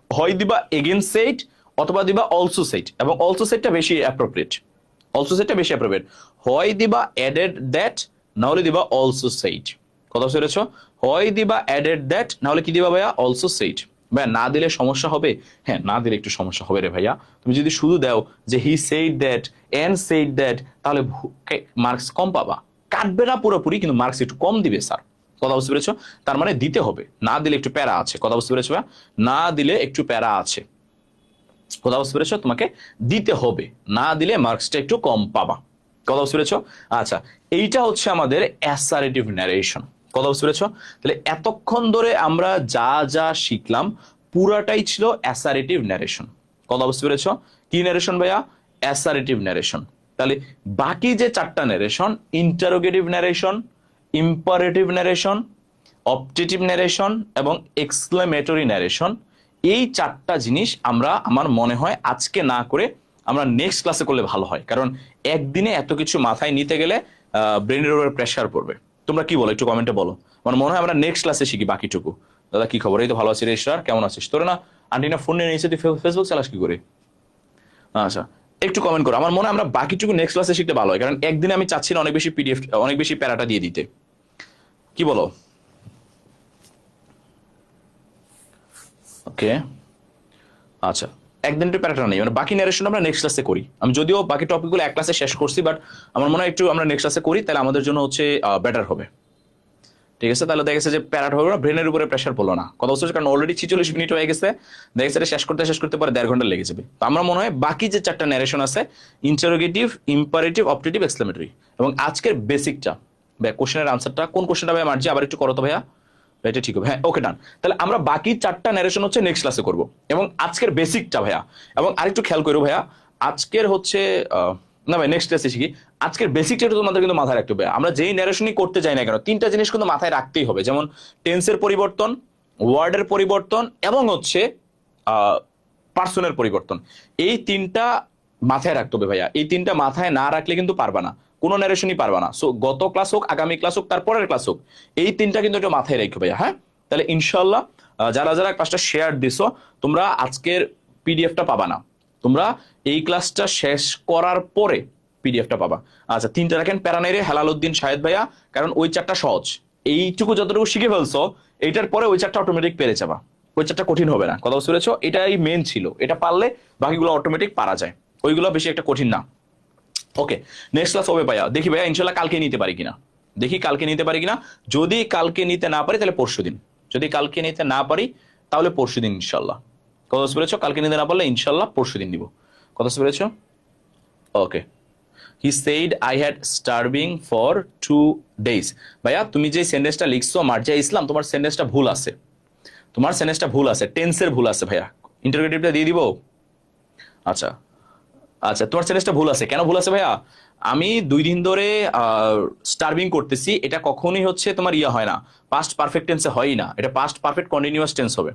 হয় দিবা এগেইনস্ট সাইড অথবা দিবা অলসো সাইড, এবং অলসো সাইডটা বেশি অ্যাপ্রোপ্রিয়েট, হয় দিবা অ্যাডেড দ্যাট, না হলে দিবা অলসো সাইড। কথা বুঝতে পেরেছো? হয় দিবা অ্যাডেড দ্যাট, না হলে কি দিবা ভাইয়া? Also side. ভাইয়া না দিলে সমস্যা হবে? হ্যাঁ না দিলে একটু সমস্যা হবে রে ভাইয়া। তুমি যদি শুধু দাও যে he said that and said that, তাহলে মার্কস কম পাবা। কাটবে না পুরোপুরি, কিন্তু মার্কস একটু কম দিবে স্যার। কথা বুঝতে পেরেছো? তার মানে দিতে হবে, না দিলে একটু প্যারা আছে। কথা বুঝতে পেরেছো ভাইয়া? না দিলে একটু প্যারা আছে। কথা বুঝতে পেরেছো? তোমাকে দিতে হবে, না দিলে মার্কসটা একটু কম পাবা। কথা বুঝতে পেরেছো? আচ্ছা, এইটা হচ্ছে আমাদের অ্যাসারেটিভ ন্যারেশন। কথা বুঝতে পেরেছো? তাহলে এতক্ষণ ধরে আমরা যা যা শিখলাম পুরাটাই ছিল অ্যাসারেটিভ ন্যারেশন। কথা বুঝতে পেরেছো? কি ন্যারেশন ভাইয়া? Assertive narration. তাহলে বাকি যে চারটা narration, interrogative narration, imperative narration, optative narration এবং এক্সক্লেমেটরি ন্যারেশন, এই চারটা জিনিস আমরা, আমার মনে হয় আজকে না করে আমরা নেক্সট ক্লাসে করলে ভালো হয়, কারণ একদিনে এত কিছু মাথায় নিতে গেলে ব্রেনের উপর প্রেশার পড়বে। তোমরা কি বলো একটু কমেন্টে বলো। আমার মনে হয় আমরা নেক্সট ক্লাসে শিখি বাকিটুকু। দাদা কি খবর? এই তো ভালো আছি রেজিস্ট্রার, কেমন আছিস? তোর না আন্টি না ফোন নিয়ে নিয়েছে, তুই ফেসবুক চালাস কি করে? আচ্ছা, একটু কমেন্ট করো। আমার মনে হয় আমরা বাকিটুকু নেক্সট ক্লাসে শিখতে ভালো হয়, কারণ একদিনে আমি চাচ্ছি না অনেক বেশি পিডিএফ, অনেক বেশি প্যারাটা দিয়ে দিতে। কি বলো? ওকে, আচ্ছা, একদিন একটু প্যারাটা নেই, মানে বাকি ন্যারেশন আমরা নেক্সট ক্লাসে করি। আমি যদিও বাকি টপিকগুলো এক ক্লাসে শেষ করছি, বাট আমার মনে হয় একটু আমরা নেক্সট ক্লাসে করি, তাহলে আমাদের জন্য হচ্ছে বেটার হবে। ঠিক আছে? তাহলে দেখা গেছে যে প্যারাট হবে না, ব্রেনের উপরে প্রেশার পড়লো না। কথা বলছে, কারণ অলরেডি 46 মিনিট হয়ে গেছে, দেখা গেছে এটা শেষ করতে পারে 1.5 ঘন্টা লেগে যাবে। তো আমার মনে হয় বাকি যে চারটা ন্যারেশন আছে, ইন্টারোগেটিভ, ইম্পারেটিভ, অপটেটিভ, এক্সক্লেমেটরি, এবং আজকের বেসিকটা, ভাই কোশ্চেনের আনসারটা কোন কোশ্চেনটা ভাই মার্জি আবার একটু করো তো ভাইয়া। এটা ঠিক হবে, হ্যাঁ ওকে ডান। তাহলে আমরা বাকি চারটা ন্যারেশন হচ্ছে নেক্সট ক্লাসে করবো, এবং আজকের বেসিকটা ভাইয়া, এবং আরেকটু খেয়াল করো ভাইয়া, আজকের হচ্ছে না ভাই নেক্সট ক্লাসে শিখি। আজকের বেসিকটা একটু তোমাদের কিন্তু মাথায় রাখতে হবে। আমরা যেই ন্যারেশনই করতে যাই না কেন, তিনটা জিনিস কিন্তু মাথায় রাখতেই হবে, যেমন টেন্সের পরিবর্তন, ওয়ার্ডের পরিবর্তন, এবং হচ্ছে পার্সনের পরিবর্তন। এই তিনটা মাথায় রাখতে হবে ভাইয়া। এই তিনটা মাথায় না রাখলে কিন্তু পারবা না, কোনো ন্যারেশনই পারবা না। সো গত ক্লাস হোক, আগামী ক্লাস হোক, তারপরের ক্লাস হোক, এই তিনটা কিন্তু একটু মাথায় রাখবে ভাইয়া। হ্যাঁ, তাহলে ইনশাল্লাহ যারা যারা ক্লাসটা শেয়ার দিছো, তোমরা আজকের পিডিএফটা পাবা না, তোমরা এই ক্লাসটা শেষ করার পরে পিডিএফটা পাবা। আচ্ছা, তিনটা রাখেন প্যারানাইরে হেলালুদ্দিন শাহেদ ভাইয়া, কারণ ওই চারটা সহজ। এইটুকু যতটুকু শিখে ফেলছো, এইটার পরে ওই চারটা অটোমেটিক পেরে যাবা। ওই চারটা কঠিন হবে না। কথা বুঝতে পেরেছো? এটাই মেন ছিল, এটা পারলে বাকিগুলো অটোমেটিক পারা যায়, ওইগুলো বেশি একটা কঠিন না। ওকে, নেক্সট ক্লাস হবে ভাইয়া। দেখি ভাইয়া ইনশাল্লাহ কালকে নিতে পারি কিনা, দেখি কালকে নিতে পারি কিনা। যদি কালকে নিতে না পারি তাহলে পরশু দিন, যদি কালকে নিতে না পারি তাহলে পরশু দিন ইনশাল্লাহ। কথা বুঝতে পেরেছো? কালকে নিতে না পারলে ইনশাল্লাহ পরশু দিন দিব। কথা বুঝতে পেরেছো? Okay, he said I had starving for 2 days। ভাইয়া তুমি যে সেন্টেন্সটা লিখছো মার্জিয়া ইসলাম, তোমার সেন্টেন্সটা ভুল আছে, তোমার সেন্টেন্সটা ভুল আছে, টেন্সের ভুল আছে ভাইয়া। ইন্টারোগেটিভটা দিয়ে দিব। আচ্ছা আচ্ছা, তোমার সেন্টেন্সটা ভুল আছে। কেন ভুল আছে ভাইয়া? আমি 2 দিন ধরে স্টার্ভিং করতেছি, এটা কখনোই হচ্ছে তোমার ইয়ে হয় না, পাস্ট পারফেক্ট টেন্সে হয়ই না, এটা পাস্ট পারফেক্ট কন্টিনিউয়াস টেন্স হবে।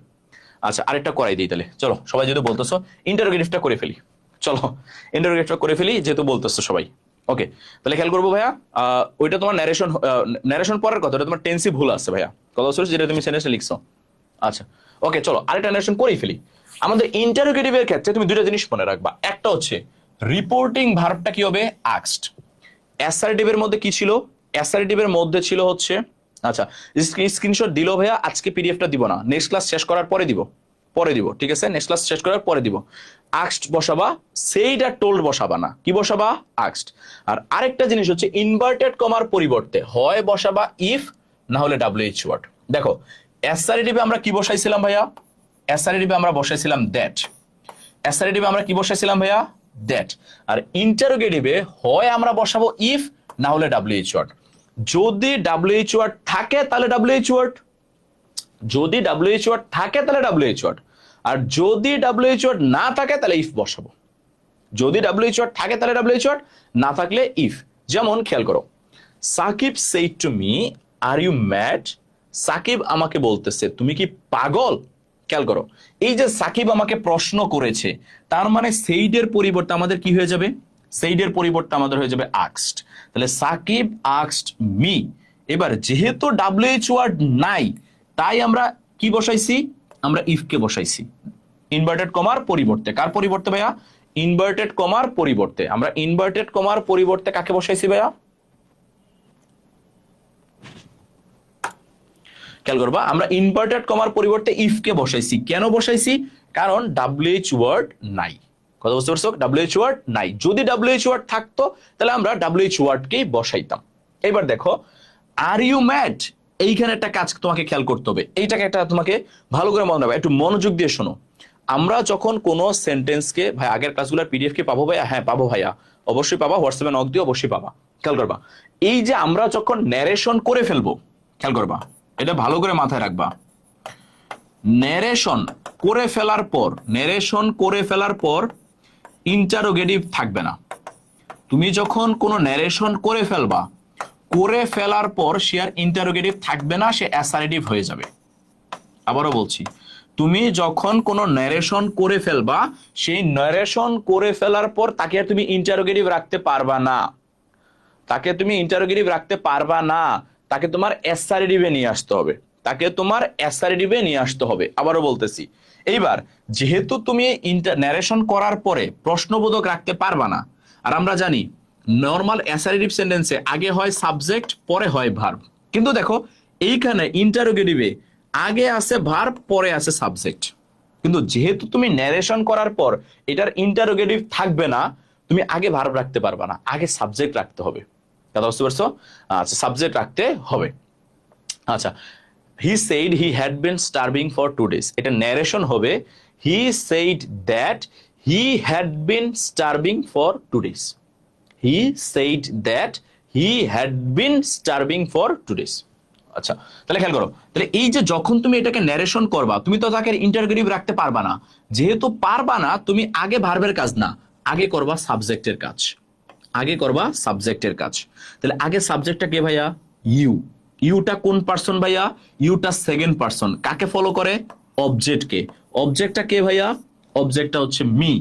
আচ্ছা, আরেকটা করাই দিই তাহলে, চলো সবাই যেহেতু বলতেছো ইন্টারোগেটিভটা করে ফেলি, চলো ইন্টারোগেটিভটা করে ফেলি যেহেতু বলতেছো সবাই। ওকে, তাহলে খেয়াল করবো ভাইয়া, ওইটা তোমার ন্যারেশন, ন্যারেশন পরের কথা, ওটা তোমার টেন্সই ভুল আছে ভাইয়া। কথা বলছো যেটা তুমি সেন্টেন্সে লিখছো। আচ্ছা ওকে, চলো আরেকটা ন্যারেশন করেই ফেলি। আমাদের ইন্টারোগেটিভের ক্ষেত্রে তুমি দুটো জিনিস মনে রাখবা। একটা হচ্ছে রিপোর্টিং ভার্বটা কি হবে? আস্কড। অ্যাসার্টিভের মধ্যে কি ছিল? অ্যাসার্টিভের মধ্যে ছিল হচ্ছে, আচ্ছা স্ক্রিনশট দিল ভাইয়া, আজকে পিডিএফটা দিব না, নেক্সট ক্লাস শেষ করার পরে দিব, পরে দিব, ঠিক আছে? নেক্সট ক্লাস শেষ করার পরে দিব। আস্কড বসাবা, সেইটা টোল্ড বসাবা না, কি বসাবা? আস্কড। আর আরেকটা জিনিস হচ্ছে ইনভার্টেড কমার পরিবর্তে হয় বসাবা ইফ, না হলে ডাব্লিউএইচ ওয়ার্ড। দেখো অ্যাসার্টিভে আমরা কি বসাইছিলাম ভাইয়া? অ্যাসার্টিভে আমরা বসাইছিলাম দ্যাট। অ্যাসার্টিভে আমরা কি বসাইছিলাম ভাইয়া? দ্যাট। আর ইন্টারোগেটিভে হয় আমরা বসাবো ইফ, না হলে ডাব্লিউএইচ ওয়ার্ড। যদি ডাব্লিউএইচ ওয়ার্ড থাকে তাহলে ডাব্লিউএইচ ওয়ার্ড, যদি ডাব্লিউএইচ ওয়ার্ড থাকে তাহলে ডাব্লিউএইচ ওয়ার্ড, আর যদি ডাব্লিউএইচ ওয়ার্ড না থাকে তাহলে ইফ বসাবো। যদি ডাব্লিউএইচ ওয়ার্ড থাকে তাহলে ডাব্লিউএইচ ওয়ার্ড, না থাকলে ইফ। যেমন খেয়াল করো, Sakib said to me are you mad. Sakib আমাকে বলতেছে তুমি কি পাগল। খেয়াল করো, এই যে সাকিব আমাকে প্রশ্ন করেছে, তার মানে সেইডের পরিবর্তে আমাদের কি হয়ে যাবে? সেইডের পরিবর্তে আমাদের হয়ে যাবে আস্কড। তাহলে সাকিব আস্কড মি। এবার যেহেতু ডাব্লিউএইচ ওয়ার্ড নাই, তাই আমরা কি বসাইছি? আমরা ইফ কে বসাইছি ইনভার্টেড কমার পরিবর্তে। কার পরিবর্তে ভাইয়া? ইনভার্টেড কমার পরিবর্তে। আমরা ইনভার্টেড কমার পরিবর্তে কাকে বসাইছি ভাইয়া? খেয়াল করবা, আমরা ইনভার্টেড কমার পরিবর্তে ইফ কে বসাইছি। কেন বসাইছি? কারণ ডাব্লিউএইচ ওয়ার্ড নাই। কথা বুঝতে পারছো? ডাব্লিউএইচ ওয়ার্ড নাই। যদি ডাব্লিউএইচ ওয়ার্ড থাকতো তাহলে আমরা ডাব্লিউএইচ ওয়ার্ড কেই বসাইতাম। এবার দেখো, আর ইউ ম্যাড, এইখানে একটা কাজ তোমাকে খেয়াল করতে হবে, এইটাকে একটা তোমাকে ভালো করে মনে রাখবে, একটু মনোযোগ দিয়ে শোনো। আমরা যখন কোনো সেন্টেন্সকে, ভাই আগের ক্লাসগুলোর পিডিএফ কি পাবো ভাইয়া? হ্যাঁ পাবো ভাইয়া, অবশ্যই পাবা, হোয়াটসঅ্যাপে নক দিয়ে অবশ্যই পাবা। খেয়াল করবা, এই যে আমরা যখন ন্যারেশন করে ফেলবো, খেয়াল করবা, এটা ভালো করে মাথায় রাখবা। ন্যারেশন করে ফেলার পর ইন্টারোগেটিভ থাকবে না। তুমি যখন কোনো ন্যারেশন করে ফেলার পর সে আর ইন্টারোগেটিভ থাকবে না, সে অ্যাসারেটিভ হয়ে যাবে। আবারও বলছি, তুমি যখন কোনো ন্যারেশন করে ফেলবা, সেই ন্যারেশন করে ফেলার পর তাকে আর তুমি ইন্টারোগেটিভ রাখতে পারবা না, তাকে তোমার অ্যাসারেটিভে নিয়ে আসতে হবে। আবারও বলতেছি, এইবার যেহেতু তুমি ন্যারেশন করার পরে প্রশ্নবোধক রাখতে পারবা না, আর আমরা জানি নর্মাল অ্যাসারেটিভ সেন্টেন্সে আগে হয় সাবজেক্ট, পরে হয় ভার্ব, কিন্তু দেখো এইখানে ইন্টারোগেটিভে আগে আছে ভার্ব, পরে আছে সাবজেক্ট। কিন্তু যেহেতু তুমি ন্যারেশন করার পর এটার ইন্টারোগেটিভ থাকবে না, তুমি আগে ভার্ব রাখতে পারবা না, আগে সাবজেক্ট রাখতে হবে। কথা বুঝতে পারছো? আচ্ছা, সাবজেক্ট রাখতে হবে। আচ্ছা, he said he had been starving for 2 days, এটা ন্যারেশন হবে। হি said that he had been starving for 2 days। He said that he had been starving for 2 days। আচ্ছা, তাহলে খেয়াল করো, তাহলে এই যে যখন তুমি এটাকে ন্যারেশন করবা, তুমি তো তাকে ইন্টারোগেটিভ রাখতে পারবা না। যেহেতু পারবা না, তুমি আগে ভার্বের কাজ না, আগে করবা সাবজেক্টের কাজ। তাহলে আগে সাবজেক্টটা কে ভাইয়া? ইউ। ইউটা কোন পার্সন ভাইয়া? ইউটা সেকেন্ড পার্সন। কাকে ফলো করে? অবজেক্টকে। অবজেক্টটা কে ভাইয়া? অবজেক্টটা হচ্ছে মি।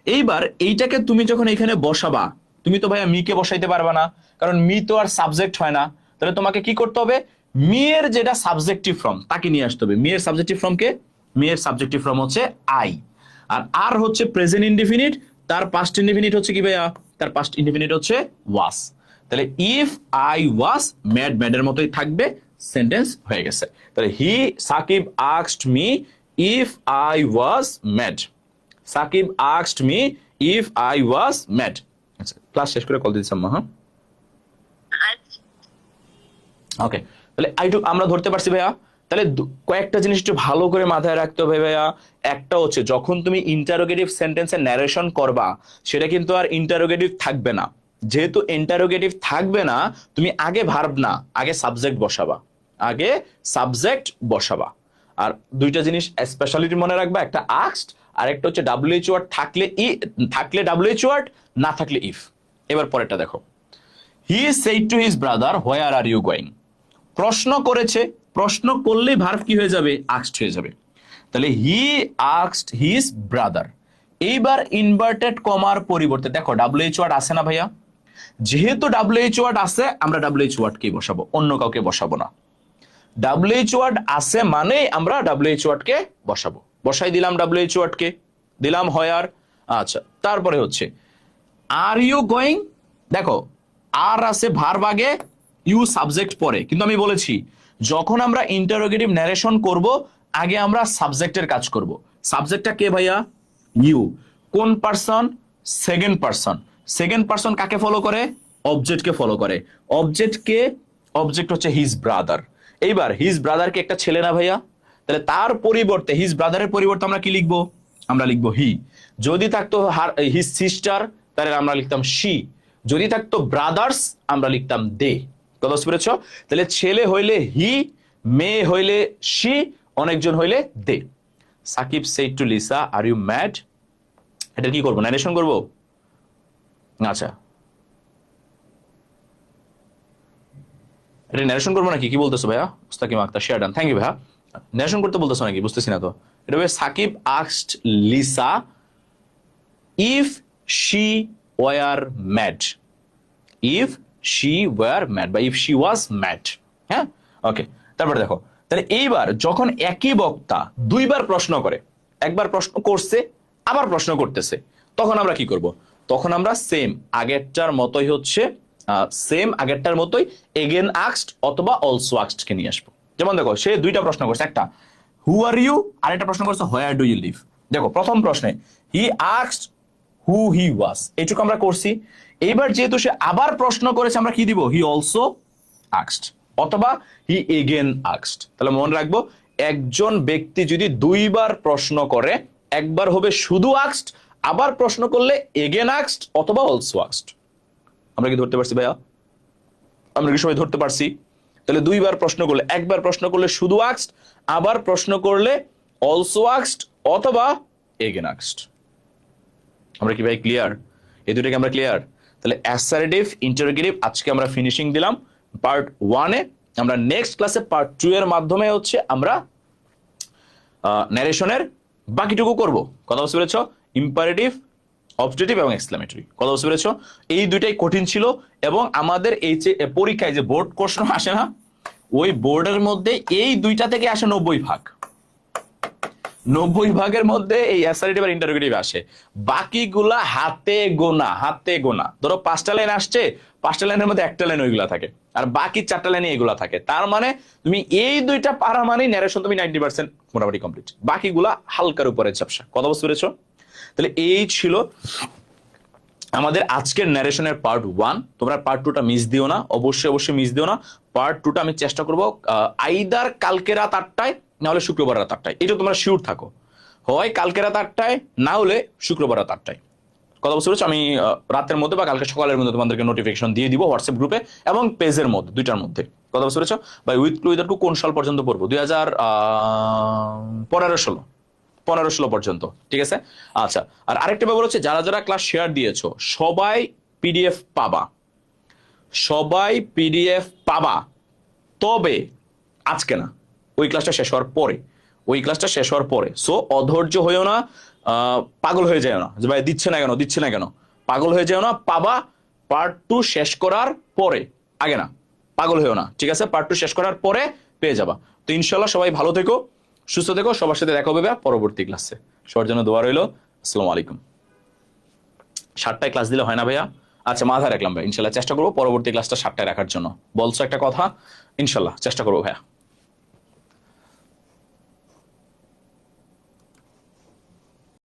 এইবার এইটাকে তুমি যখন এখানে বসাবা, তুমি তো ভাইয়া মিকে বসাইতে পারবা না, কারণ মি তো আর সাবজেক্ট হয় না। তাহলে তোমাকে কি করতে হবে? মি এর যেটা সাবজেক্টিভ ফর্ম তাকে নিয়ে আসতে হবে। মি এর সাবজেক্টিভ ফর্ম কে? মি এর সাবজেক্টিভ ফর্ম হচ্ছে আই। আর হচ্ছে প্রেজেন্ট ইনডিফিনিট, তার পাস্ট ইনডিফিনিট হচ্ছে কি ভাইয়া? তার পাস্ট ইনডিফিনিট হচ্ছে ওয়াজ। তাহলে ইফ আই ওয়াজ ম্যাড, ম্যাডের মতোই থাকবে, সেন্টেন্স হয়ে গেছে। তাহলে Sakib asked me if I was mad. Sakib asked me if I was mad. আচ্ছা, ক্লাস শেষ করে কল দিচ্ছি আম্মা। হ্যাঁ, ওকে। তাহলে আমরা ধরতে পারছি ভাইয়া। তাহলে কয়েকটা জিনিস একটু ভালো করে মাথায় রাখতে হবে ভাইয়া। একটা হচ্ছে, যখন তুমি ইন্টারোগেটিভ সেন্টেন্সে ন্যারেশন করবা, সেটা কিন্তু আর ইন্টারোগেটিভ থাকবে না। যেহেতু ইন্টারোগেটিভ থাকবে না, তুমি আগে ভার্ব না, আগে সাবজেক্ট বসাবা। আর দুইটা জিনিস স্পেশালিটি মনে রাখবা, একটা আস্কড আর একটা হচ্ছে ডাব্লিউএইচ ওয়ার্ড থাকলে ডাব্লিউএইচ ওয়ার্ড, না থাকলে ইফ। এবার পরেরটা দেখো, he said to his brother where are you going. প্রশ্ন করেছে, প্রশ্ন করলেই ভার্ব কি হয়ে যাবে? আস্কড হয়ে যাবে। তাহলে হি আস্কড হিজ ব্রাদার। এইবার ইনভার্টেড কমার পরিবর্তে দেখো ডাব্লিউএইচ ওয়ার্ড আছে না ভাইয়া? যেহেতু ডাব্লিউএইচ ওয়ার্ড আছে, আমরা ডাব্লিউএইচ ওয়ার্ডকেই বসাবো, অন্য কাউকে বসাবো না। ডাব্লিউএইচ ওয়ার্ড আছে মানে আমরা ডাব্লিউএইচ ওয়ার্ডকে বসাবো। বসাই দিলাম ডাব্লিউএইচ ওয়ার্ডকে, দিলাম হোয়ার। আচ্ছা, তারপরে হচ্ছে আর ইউ গোয়িং। দেখো আর আছে ভার্ব আগে, ইউ সাবজেক্ট পরে, কিন্তু আমি বলেছি যখন আমরা ইন্টারোগেটিভ ন্যারেশন করব, আগে আমরা সাবজেক্টের কাজ করব। সাবজেক্টটা কে ভাইয়া? ইউ। কোন পার্সন? সেকেন্ড পার্সন কাকে ফলো করে? অবজেক্টকে ফলো করে। অবজেক্ট হচ্ছে হিজ ব্রাদার। এইবার হিজ ব্রাদারকে একটা ছেলে না ভাইয়া? তাহলে তার পরিবর্তে, হিজ ব্রাদারের পরিবর্তে আমরা কি লিখবো? আমরা লিখবো হি। যদি থাকতো হিজ সিস্টার, তাহলে আমরা লিখতাম শি। যদি থাকতো ব্রাদার্স, আমরা লিখতাম দে। কথা বুঝতে পেরেছ? তাহলে ছেলে হইলে হি, মেয়ে হইলে শি, অনেকজন হইলে they. Sakib said to Lisa are you mad. এটা কি করবো? ন্যারেশন করবো। আচ্ছা, এটা ন্যারেশন করবো নাকি? কি বলতেছো ভাইয়া? Mustakim Akter share done, thank you ভাইয়া। ন্যারেশন করতে বলতেছো নাকি? বুঝতেছি না তো। এটা হবে Sakib asked Lisa if she were mad. If she were mad বা ইফ শি ওয়াজ ম্যাড। হ্যাঁ, ওকে। তারপরে দেখো, তাহলে এইবার যখন একই বক্তা দুইবার প্রশ্ন করে, একবার প্রশ্ন করছে আবার প্রশ্ন করতেছে, তখন আমরা কি করব? তখন আমরা সেম আগেরটার মতোই এগেন আস্কড অথবা অলসো আস্কড কে নিয়ে আসবো। যেমন দেখো, সে দুইটা প্রশ্ন করছে, একটা হু আর ইউ, আর একটা প্রশ্ন করছে হোয়ার ডু ইউ লিভ। দেখো প্রথম প্রশ্নে হি আস্কড হু হি ওয়াজ, এইটুকু আমরা করছি। এইবার যেহেতু সে আবার প্রশ্ন করেছে, আমরা কি দিব? He also asked. অথবা হি এগেন আস্কড। তাহলে মনে রাখবো, একজন ব্যক্তি যদি দুইবার প্রশ্ন করে, একবার হবে শুধু আস্কড, আবার প্রশ্ন করলে এগেন আস্কড অথবা অলসো আস্কড। আমরা কি ধরতে পারছি ভাইয়া? আমরা কি সবাই ধরতে পারছি? তাহলে দুইবার প্রশ্ন করলে, একবার প্রশ্ন করলে শুধু আস্কড, আবার প্রশ্ন করলে অলসো আস্কড অথবা এগেন আস্কড। আমরা কি ভাই ক্লিয়ার? এই দুটোকে আমরা ক্লিয়ার? তাহলে অ্যাসার্টিভ, ইন্টারোগেটিভ আজকে আমরা ফিনিশিং দিলাম পার্ট 1-এ। আমরা নেক্সট ক্লাসে পার্ট 2 এর মাধ্যমে হচ্ছে আমরা ন্যারেশনের বাকিটুকু করব। কথা বুঝতে পেরেছো? ইম্পারেটিভ, অবজেক্টিভ এবং এক্সক্লেমেটরি। কথা বুঝতে পেরেছো? এই দুইটাই কঠিন ছিল এবং আমাদের এই যে পরীক্ষায় যে বোর্ড প্রশ্ন আসে না, ওই বোর্ডের মধ্যে এই দুইটা থেকে আসে 90 ভাগ। 90 ভাগের মধ্যে এই অ্যাসার্টিভ আর ইন্টারোগেটিভ আসে, বাকিগুলা হাতে গোনা, হাতে গোনা। ধরো 5টা লাইন আসছে, 5টা লাইনের মধ্যে একটা লাইন ওইগুলা থাকে, আর বাকি 4টা লাইনে এগুলা থাকে। তার মানে তুমি এই দুইটা পারা মানে ন্যারেশন তুমি 90% মোটামুটি কমপ্লিট, বাকিগুলা হালকার উপরে ঝাপসা। কথা বুঝতে পেরেছো? তাহলে এই ছিল আমাদের আজকের ন্যারেশনের পার্ট 1। তোমরা পার্ট 2টা মিস দিও না, অবশ্যই অবশ্যই মিস দিও না। পার্ট 2টা আমি চেষ্টা করবো আইদার কালকে রাত 8টায়, না হলে শুক্রবার রাত 8টায়। এটা তোমরা শিওর থাকো, হয় কালকে রাত 8টায়, না হলে শুক্রবার রাত 8টায়। কথা বুঝতে পেরেছো? আমি রাতের মধ্যে বা কালকে সকালের মধ্যে তোমাদেরকে নোটিফিকেশন দিয়ে দিব হোয়াটসঅ্যাপ গ্রুপে এবং পেজের মধ্যে, দুইটার মধ্যে। কথা বুঝতে পেরেছো? ভাই উইথ ক্লু উইদার কোন সাল পর্যন্ত পড়বো? 2015-16 পর্যন্ত, ঠিক আছে? আচ্ছা, আর আরেকটা ব্যাপার হচ্ছে, যারা যারা ক্লাস শেয়ার দিয়েছো সবাই পিডিএফ পাবা, সবাই পিডিএফ পাবা, তবে আজকে না, ওই ক্লাসটা শেষ হওয়ার পরে, ওই ক্লাসটা শেষ হওয়ার পরে। সো অধৈর্য হয়েও না, পাগল হয়ে যায় না যে ভাই দিচ্ছে না কেন, দিচ্ছে না কেন, পাগল হয়ে যাও না। পাবা পার্ট 2 শেষ করার পরে, আগে না। পাগল হয়েও না, ঠিক আছে? পার্ট 2 শেষ করার পরে পেয়ে যাবা। তো ইনশাল্লাহ সবাই ভালো থেকো, সুস্থ থেকো, সবার সাথে দেখা হবে পরবর্তী ক্লাসে। সবার জন্য দোয়া রইল। আসসালামু আলাইকুম। 7টায় ক্লাস দিলে হয় না ভাইয়া? আচ্ছা, মাথায় রাখলাম ভাই, ইনশাল্লাহ চেষ্টা করবো পরবর্তী ক্লাসটা 7টায় রাখার জন্য। বলছো একটা কথা, ইনশাল্লাহ চেষ্টা করবো ভাইয়া।